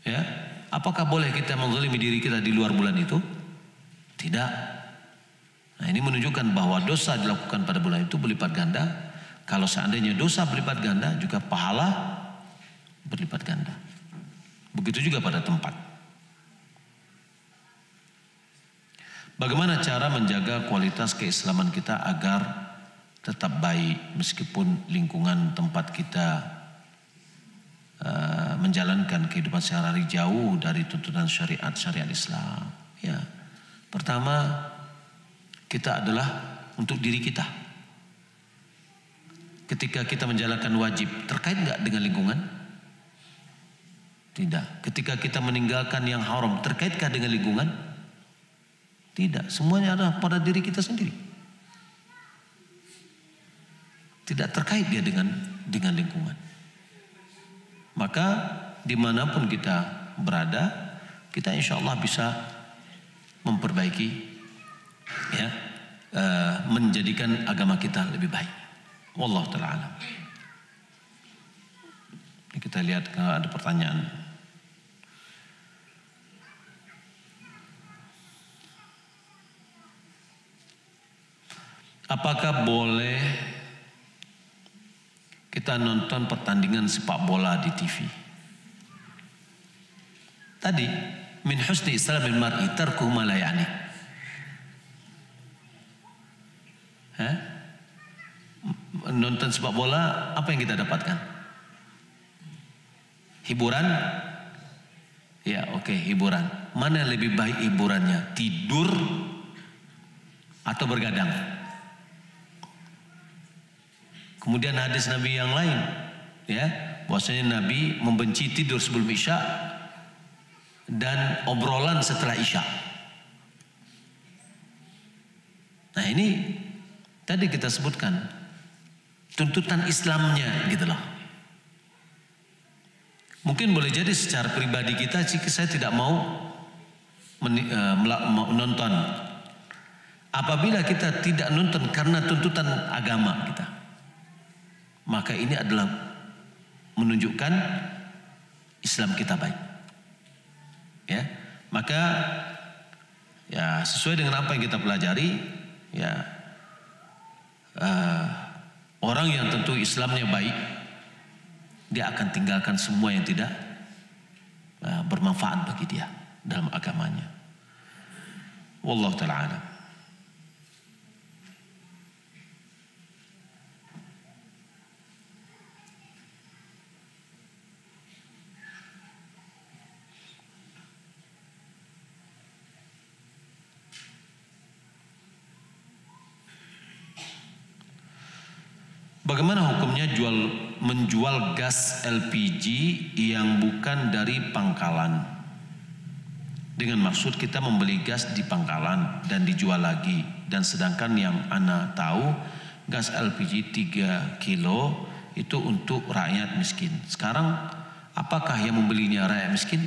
Ya, apakah boleh kita menzalimi diri kita di luar bulan itu? Tidak. Nah, ini menunjukkan bahwa dosa dilakukan pada bulan itu berlipat ganda. Kalau seandainya dosa berlipat ganda, juga pahala berlipat ganda. Begitu juga pada tempat. Bagaimana cara menjaga kualitas keislaman kita agar tetap baik meskipun lingkungan tempat kita menjalankan kehidupan sehari-hari jauh dari tuntunan syariat Islam. Ya, pertama kita adalah untuk diri kita. Ketika kita menjalankan wajib, terkait nggak dengan lingkungan? Tidak. Ketika kita meninggalkan yang haram, terkaitkah dengan lingkungan? Tidak. Semuanya adalah pada diri kita sendiri. Tidak terkait dia dengan lingkungan. Maka dimanapun kita berada, kita insya Allah bisa memperbaiki, ya, menjadikan agama kita lebih baik. Wallahu ta'ala alam. Kita lihat kalau ada pertanyaan. Apakah boleh kita nonton pertandingan sepak bola di TV? Tadi min husni islamil mar'i tarkuhu ma la ya'ni. Nonton sepak bola, apa yang kita dapatkan? Hiburan? Ya, oke, hiburan. Mana yang lebih baik hiburannya? Tidur atau bergadang? Kemudian hadis Nabi yang lain, ya, bahwasanya Nabi membenci tidur sebelum Isya dan obrolan setelah Isya. Nah, ini tadi kita sebutkan tuntutan Islamnya gitu loh. Mungkin boleh jadi secara pribadi kita, jika saya tidak mau nonton. Apabila kita tidak nonton karena tuntutan agama kita, maka ini adalah menunjukkan Islam kita baik. Ya, maka ya sesuai dengan apa yang kita pelajari, ya orang yang tentu Islamnya baik, dia akan tinggalkan semua yang tidak bermanfaat bagi dia dalam agamanya. Wallahu ta'ala alam. Bagaimana hukumnya menjual gas LPG yang bukan dari pangkalan? Dengan maksud kita membeli gas di pangkalan dan dijual lagi. Dan sedangkan yang ana tahu gas LPG 3 kilo itu untuk rakyat miskin. Sekarang apakah yang membelinya rakyat miskin?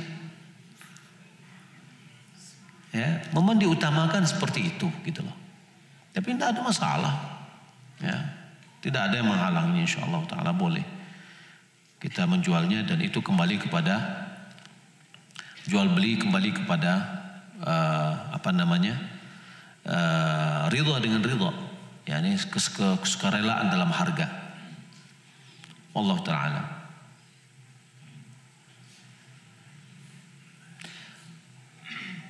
Ya, memang diutamakan seperti itu gitu loh. Tapi tidak ada masalah. Ya. Tidak ada yang menghalanginya, insyaallah ta'ala boleh kita menjualnya, dan itu kembali kepada jual beli, kembali kepada ridha dengan ridha, yakni kesukarelaan dalam harga. Allah ta'ala.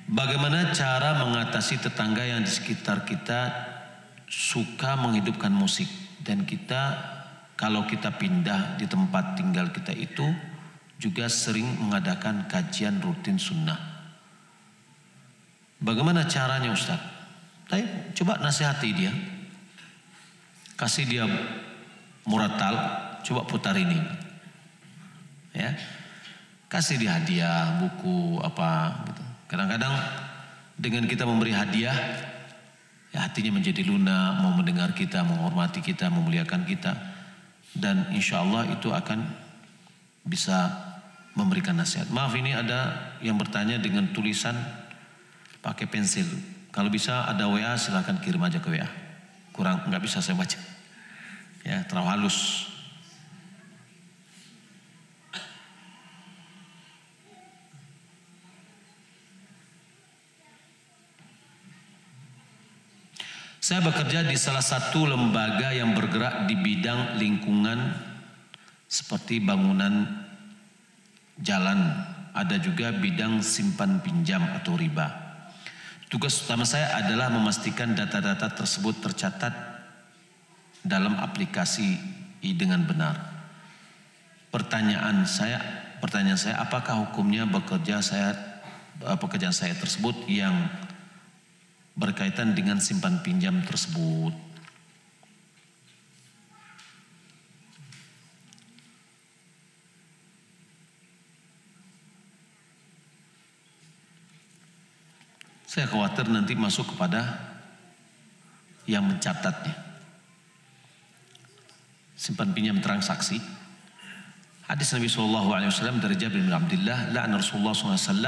Bagaimana cara mengatasi tetangga yang di sekitar kita suka menghidupkan musik? Dan kita, kalau kita pindah di tempat tinggal kita itu juga sering mengadakan kajian rutin sunnah. Bagaimana caranya Ustaz? Coba nasihati dia, kasih dia muratal, coba putar ini, ya, kasih dia hadiah buku apa gitu. Kadang-kadang dengan kita memberi hadiah, ya, hatinya menjadi lunak, mau mendengar kita, menghormati kita, memuliakan kita, dan insya Allah itu akan bisa memberikan nasihat. Maaf, ini ada yang bertanya dengan tulisan pakai pensil. Kalau bisa ada WA, silakan kirim aja ke WA. Kurang, nggak bisa saya baca, ya, terlalu halus. Saya bekerja di salah satu lembaga yang bergerak di bidang lingkungan seperti bangunan jalan, ada juga bidang simpan pinjam atau riba. Tugas utama saya adalah memastikan data-data tersebut tercatat dalam aplikasi dengan benar. Pertanyaan saya, apakah hukumnya pekerjaan saya tersebut yang berkaitan dengan simpan pinjam tersebut? Saya khawatir nanti masuk kepada yang mencatatnya. Simpan pinjam transaksi. Hadis Nabi SAW dari Jabir bin Abdullah, la'ana Rasulullah SAW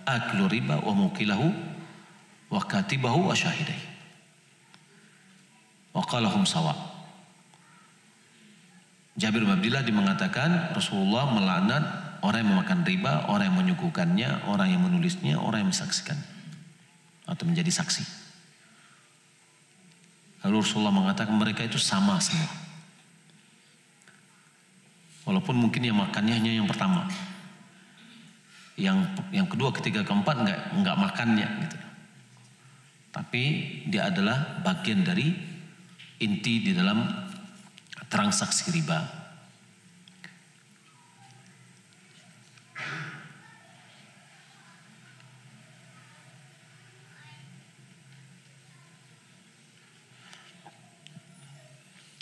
aklu riba wa mukilahu wa katibahu wa syahidai wa qalahum sawa. Jabir bin Abdullah mengatakan Rasulullah melaknat orang yang memakan riba, orang yang menyuguhkannya, orang yang menulisnya, orang yang mensaksikan atau menjadi saksi. Lalu Rasulullah mengatakan mereka itu sama semua. Walaupun mungkin yang makannya hanya yang pertama, yang kedua, ketiga, keempat enggak makannya gitu. Tapi dia adalah bagian dari inti di dalam transaksi riba.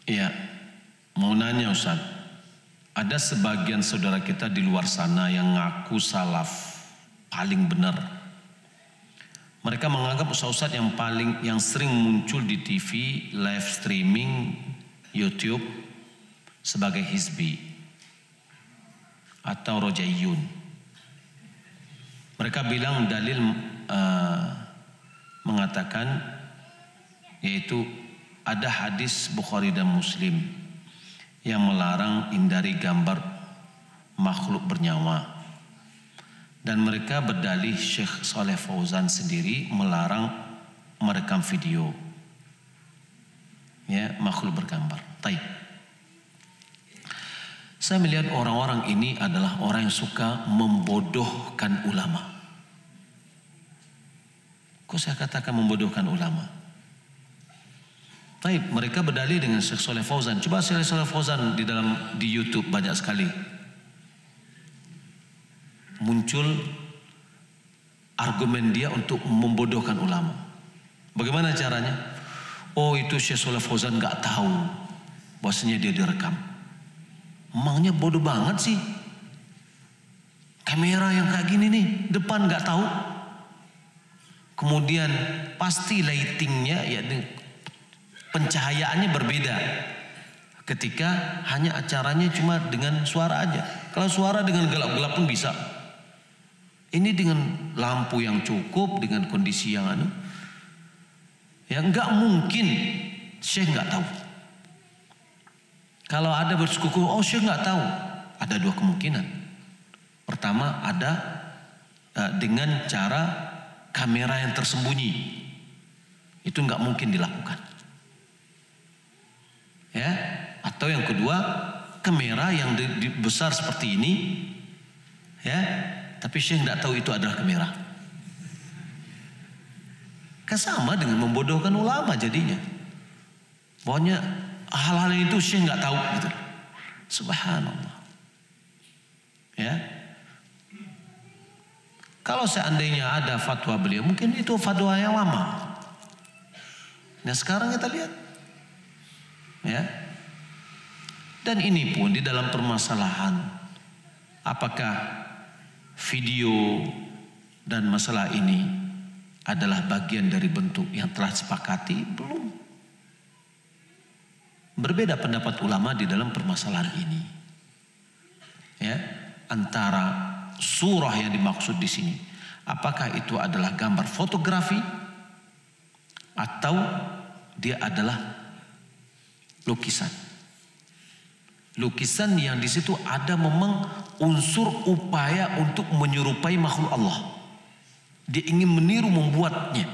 Iya, mau nanya Ustaz, ada sebagian saudara kita di luar sana yang ngaku salaf paling benar. Mereka menganggap ustaz-ustaz yang sering muncul di TV, live streaming, YouTube sebagai hizbi atau rojaiyun. Mereka bilang dalil mengatakan yaitu ada hadis Bukhari dan Muslim yang melarang hindari gambar makhluk bernyawa, dan mereka berdalih Syekh Saleh Fauzan sendiri melarang merekam video ya makhluk bergambar. Taib. Saya melihat orang-orang ini adalah orang yang suka membodohkan ulama. Kok saya katakan membodohkan ulama? Baik, mereka berdalih dengan Syekh Saleh Fauzan. Coba Syekh Saleh Fauzan di YouTube banyak sekali muncul argumen dia untuk membodohkan ulama. Bagaimana caranya? Oh, itu Syekh Saleh Fauzan nggak tahu bahwasanya dia direkam. Emangnya bodoh banget sih? Kamera yang kayak gini nih, depan nggak tahu. Kemudian pasti lightingnya ya pencahayaannya berbeda ketika hanya acaranya cuma dengan suara aja. Kalau suara dengan gelap-gelap pun bisa. Ini dengan lampu yang cukup, dengan kondisi yang ya nggak mungkin Syekh nggak tahu. Kalau ada bersekuku, oh Syekh nggak tahu. Ada dua kemungkinan. Pertama ada dengan cara kamera yang tersembunyi. Itu nggak mungkin dilakukan. Ya, atau yang kedua kamera yang besar seperti ini, ya, tapi Syekh tidak tahu itu adalah kamera. Kan sama dengan membodohkan ulama jadinya. Pokoknya hal-hal itu Syekh nggak tahu gitu. Subhanallah. Ya. Kalau seandainya ada fatwa beliau, mungkin itu fatwa yang lama. Nah sekarang kita lihat. Ya. Dan ini pun di dalam permasalahan apakah video dan masalah ini adalah bagian dari bentuk yang telah disepakati, belum. Berbeda pendapat ulama di dalam permasalahan ini. Ya, antara surah yang dimaksud di sini, apakah itu adalah gambar fotografi atau dia adalah lukisan. Lukisan yang di situ ada memang unsur upaya untuk menyerupai makhluk Allah. Dia ingin meniru membuatnya.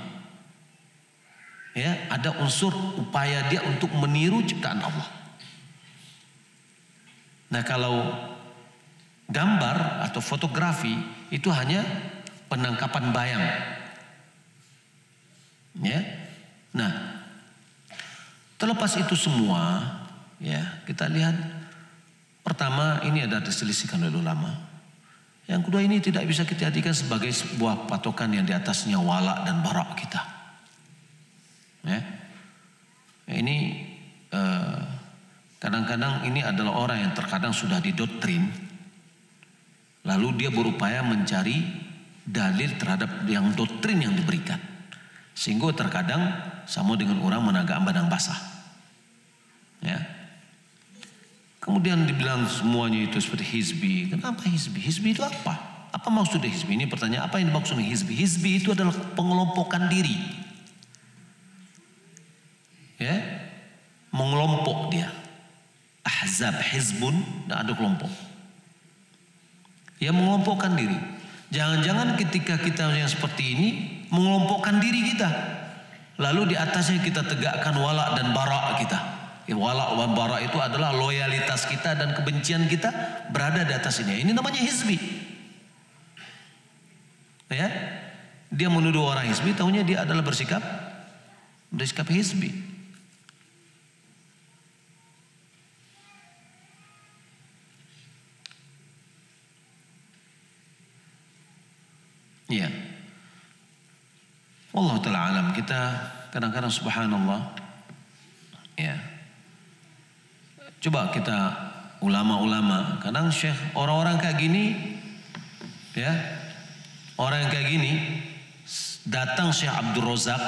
Ya, ada unsur upaya dia untuk meniru ciptaan Allah. Nah, kalau gambar atau fotografi itu hanya penangkapan bayang. Ya. Nah, terlepas itu semua, ya, kita lihat Pertama, ini ada diselisihkan oleh ulama. Yang kedua, ini tidak bisa kita jadikan sebagai sebuah patokan yang di atasnya wala dan bara kita. Ya. Ini kadang-kadang ini adalah orang yang terkadang sudah didoktrin, lalu dia berupaya mencari dalil terhadap yang doktrin yang diberikan, sehingga terkadang sama dengan orang menagak badang basah. Ya. Kemudian dibilang semuanya itu seperti hizbi. Kenapa hizbi? Hizbi itu apa? Apa maksudnya hizbi? Ini pertanyaan, apa yang dimaksud dengan hizbi? Hizbi itu adalah pengelompokan diri. Ya, mengelompok dia. Ahzab, hizbun, dan ada kelompok. Ya, mengelompokkan diri. Jangan-jangan ketika kita yang seperti ini mengelompokkan diri kita, lalu di atasnya kita tegakkan wala dan bara kita. Wala wa bara itu adalah loyalitas kita dan kebencian kita berada di atas ini. Ini namanya hizbi. Ya, dia menuduh orang hizbi, tahunya dia adalah bersikap hizbi. Ya, Allah Ta'ala alam. Kita kadang-kadang subhanallah, ya, coba kita ulama-ulama, kadang syekh orang-orang kayak gini, ya, orang yang kayak gini datang Syekh Abdul Razak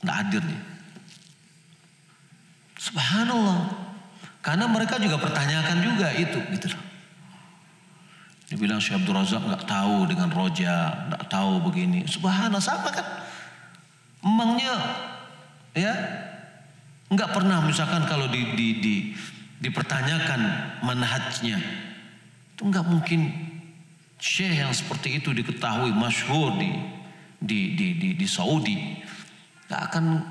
nggak hadir nih, subhanallah, karena mereka juga pertanyakan juga itu, gitu loh. Dibilang Syekh Abdul Razak nggak tahu dengan roja, nggak tahu begini, subhanallah, sama kan? Emangnya, ya, nggak pernah misalkan kalau dipertanyakan manhajnya, itu nggak mungkin syekh yang seperti itu diketahui masyhur di Saudi, nggak akan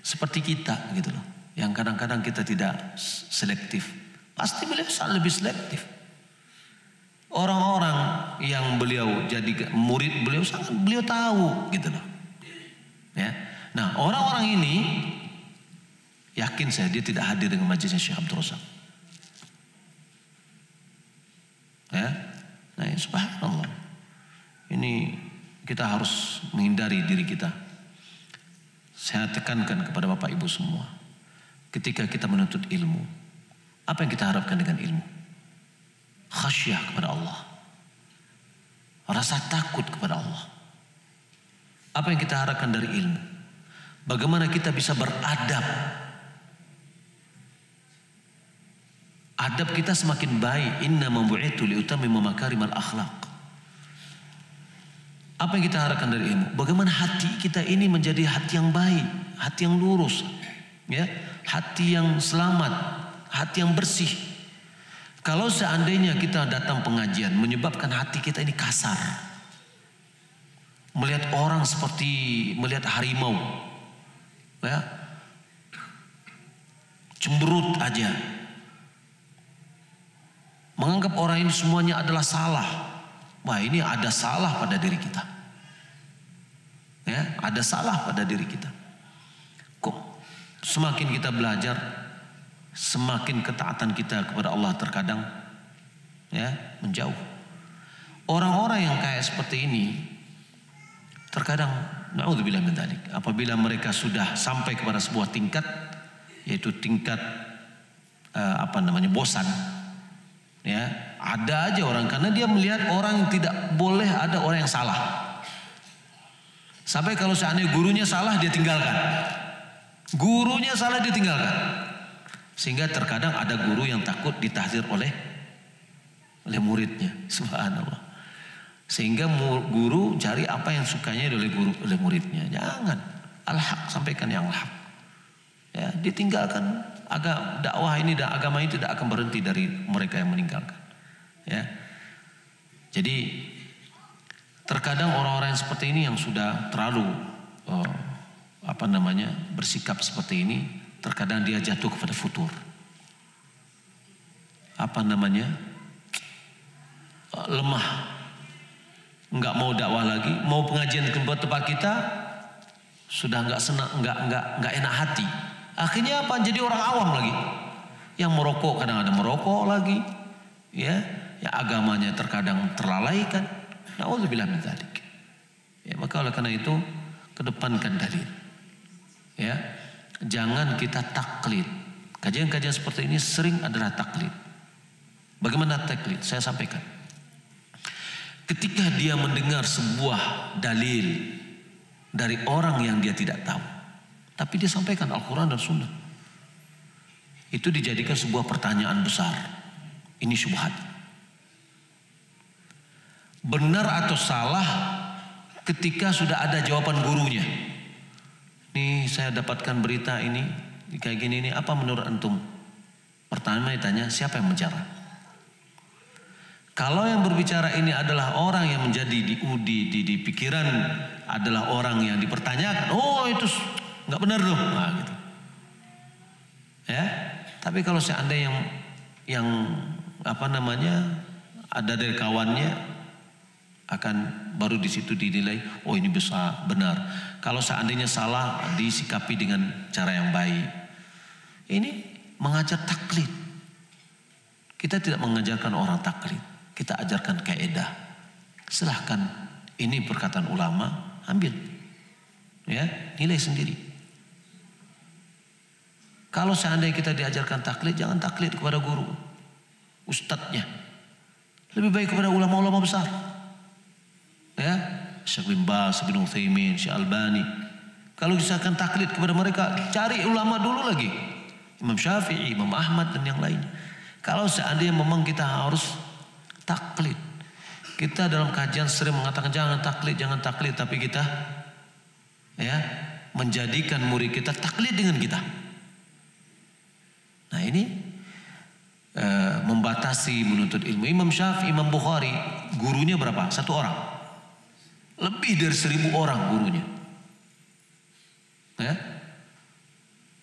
seperti kita gitu loh, yang kadang-kadang kita tidak selektif. Pasti beliau lebih selektif. Orang-orang yang beliau jadi murid beliau sangat beliau tahu gitu loh. Ya. Nah, orang-orang ini yakin saya dia tidak hadir dengan majelisnya Syekh Abdul Razak. Ya. Nah, ya, subhanallah. Ini kita harus menghindari diri kita. Saya tekankan kepada Bapak Ibu semua. Ketika kita menuntut ilmu, apa yang kita harapkan dengan ilmu? Khasyah kepada Allah. Rasa takut kepada Allah. Apa yang kita harapkan dari ilmu? Bagaimana kita bisa beradab? Adab kita semakin baik. Inna mabu'itu liutammima makarimal akhlaq. Apa yang kita harapkan dari ilmu? Bagaimana hati kita ini menjadi hati yang baik, hati yang lurus, ya, hati yang selamat, hati yang bersih. Kalau seandainya kita datang pengajian menyebabkan hati kita ini kasar, melihat orang seperti melihat harimau, ya, cemberut aja, menganggap orang ini semuanya adalah salah. Wah, ini ada salah pada diri kita. Ya, ada salah pada diri kita. Kok semakin kita belajar, semakin ketaatan kita kepada Allah terkadang, ya, menjauh. Orang-orang yang kayak seperti ini terkadang naudzubillah min dzalik, apabila mereka sudah sampai kepada sebuah tingkat, yaitu tingkat bosan, ya, ada aja orang, karena dia melihat orang yang tidak boleh ada orang yang salah. Sampai kalau seandainya gurunya salah dia tinggalkan. Gurunya salah dia tinggalkan. Sehingga terkadang ada guru yang takut ditahdir oleh muridnya. Subhanallah. Sehingga guru cari apa yang sukanya oleh muridnya. Jangan. Al-haq, sampaikan yang al-haq. Ya, ditinggalkan. Dakwah ini dan agama ini tidak akan berhenti dari mereka yang meninggalkan. Ya. Jadi terkadang orang-orang yang seperti ini yang sudah terlalu bersikap seperti ini, terkadang dia jatuh kepada futur. Lemah. Enggak mau dakwah lagi, mau pengajian ke tempat kita sudah enggak senang, enggak enak hati. Akhirnya apa? Jadi orang awam lagi. Yang merokok kadang ada merokok lagi, ya, yang agamanya terkadang terlalaikan. Nauzubillah min dzalik. Ya, maka oleh karena itu kedepankan dalil. Ya, jangan kita taklid. Kajian-kajian seperti ini sering adalah taklid. Bagaimana taklid? Saya sampaikan. Ketika dia mendengar sebuah dalil dari orang yang dia tidak tahu, tapi dia sampaikan Al-Quran dan Sunnah, itu dijadikan sebuah pertanyaan besar. Ini syubhat. Benar atau salah ketika sudah ada jawaban gurunya. Nih saya dapatkan berita ini kayak gini, ini apa menurut antum? Pertama ditanya, siapa yang bicara? Kalau yang berbicara ini adalah orang yang menjadi di pikiran adalah orang yang dipertanyakan, oh itu nggak benar loh, nah, gitu. Ya, tapi kalau seandainya yang apa namanya ada dari kawannya, akan baru di situ dinilai, oh ini bisa benar. Kalau seandainya salah, disikapi dengan cara yang baik. Ini mengajar taklid. Kita tidak mengajarkan orang taklid, kita ajarkan kaidah. Silahkan, ini perkataan ulama, ambil, ya, nilai sendiri. Kalau seandainya kita diajarkan taklid, jangan taklid kepada guru, ustadznya. Lebih baik kepada ulama-ulama besar. Ya, Syekh bin Baz, Ibnu Utsaimin, Syekh Albani. Kalau misalkan taklid kepada mereka, cari ulama dulu lagi. Imam Syafi'i, Imam Ahmad dan yang lain. Kalau seandainya memang kita harus taklid. Kita dalam kajian sering mengatakan jangan taklid, tapi kita ya menjadikan murid kita taklid dengan kita. Nah ini membatasi menuntut ilmu. Imam Syafi'i, Imam Bukhari, gurunya berapa? 1 orang. Lebih dari 1000 orang gurunya. Ya?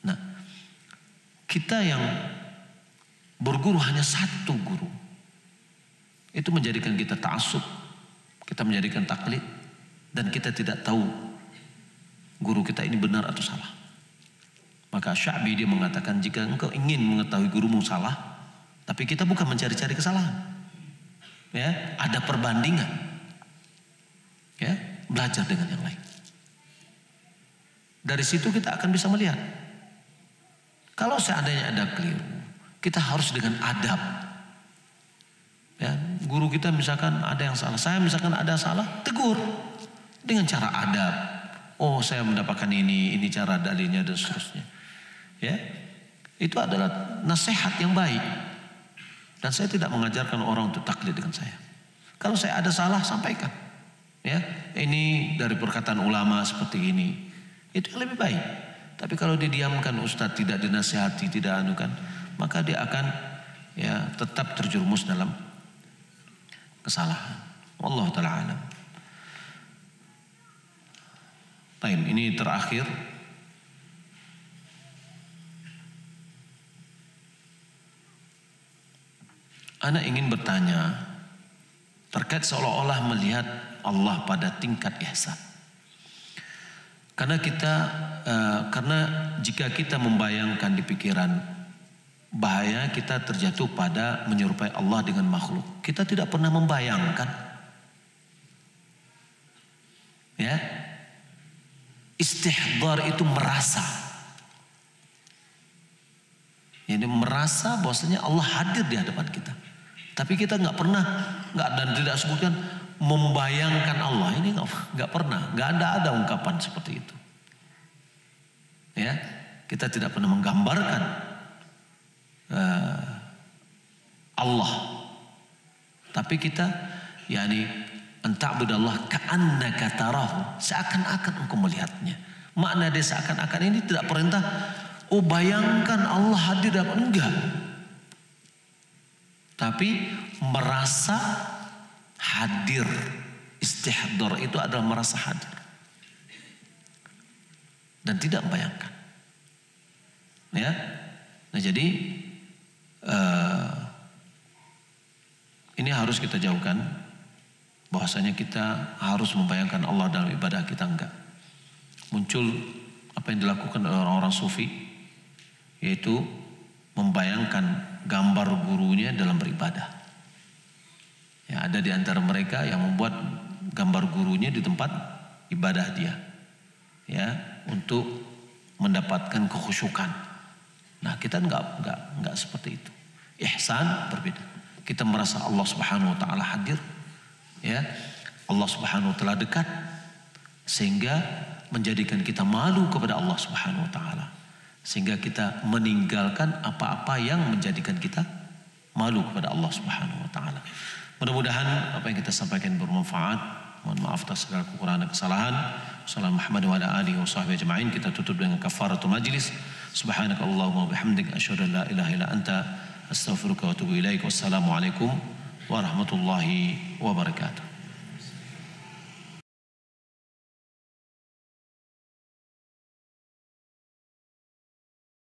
Nah, kita yang berguru hanya 1 guru, itu menjadikan kita ta'assub, kita menjadikan taklid, dan kita tidak tahu guru kita ini benar atau salah. Maka Sya'bi dia mengatakan, jika engkau ingin mengetahui gurumu salah, tapi kita bukan mencari-cari kesalahan, ya, ada perbandingan. Ya, belajar dengan yang lain. Dari situ kita akan bisa melihat. Kalau seandainya ada keliru, kita harus dengan adab. Ya, guru kita misalkan ada yang salah, saya misalkan ada salah, tegur dengan cara adab. Oh, saya mendapatkan ini cara dalilnya dan seterusnya. Ya, itu adalah nasihat yang baik. Dan saya tidak mengajarkan orang untuk taklid dengan saya. Kalau saya ada salah, sampaikan. Ya, ini dari perkataan ulama seperti ini, itu yang lebih baik. Tapi kalau didiamkan, ustadz tidak dinasihati, tidak anukan, maka dia akan ya tetap terjerumus dalam kesalahan. Wallahu ta'ala alam. Baik, ini terakhir. Ana ingin bertanya terkait seolah-olah melihat Allah pada tingkat ihsan. Karena jika kita membayangkan di pikiran, bahaya kita terjatuh pada menyerupai Allah dengan makhluk. Kita tidak pernah membayangkan, ya, istihdar itu merasa. Jadi merasa bahwasanya Allah hadir di hadapan kita. Tapi kita nggak pernah, dan tidak sebutkan membayangkan Allah, ini nggak pernah, nggak ada ungkapan seperti itu. Ya, kita tidak pernah menggambarkan Allah, tapi kita, yakni anta'budallah ka'annaka tarahu, seakan-akan engkau melihatnya. Makna dia seakan-akan ini tidak perintah, oh bayangkan Allah hadir dalam, enggak. Tapi merasa hadir, istihdar itu adalah merasa hadir dan tidak membayangkan. Ya, nah jadi ini harus kita jauhkan, bahwasanya kita harus membayangkan Allah dalam ibadah kita, enggak. Muncul apa yang dilakukan oleh orang-orang sufi, yaitu membayangkan gambar gurunya dalam beribadah. Ya, ada di antara mereka yang membuat gambar gurunya di tempat ibadah dia, ya, untuk mendapatkan kekhusyukan. Nah, kita enggak seperti itu. Ihsan berbeda. Kita merasa Allah Subhanahu wa taala hadir, ya. Allah Subhanahu wa taala dekat sehingga menjadikan kita malu kepada Allah Subhanahu wa taala. Sehingga kita meninggalkan apa-apa yang menjadikan kita malu kepada Allah Subhanahu wa taala. Mudah-mudahan apa yang kita sampaikan bermanfaat. Mohon maaf atas segala kekurangan dan kesalahan. Sallallahu Muhammad wa ala alihi wa sahbihi ajma'in. Kita tutup dengan kafaratul majlis. Subhanakallahumma wa bihamdik asyhadu an la ilaha illa anta astaghfiruka wa atubu ilaik. Wassalamualaikum warahmatullahi wabarakatuh.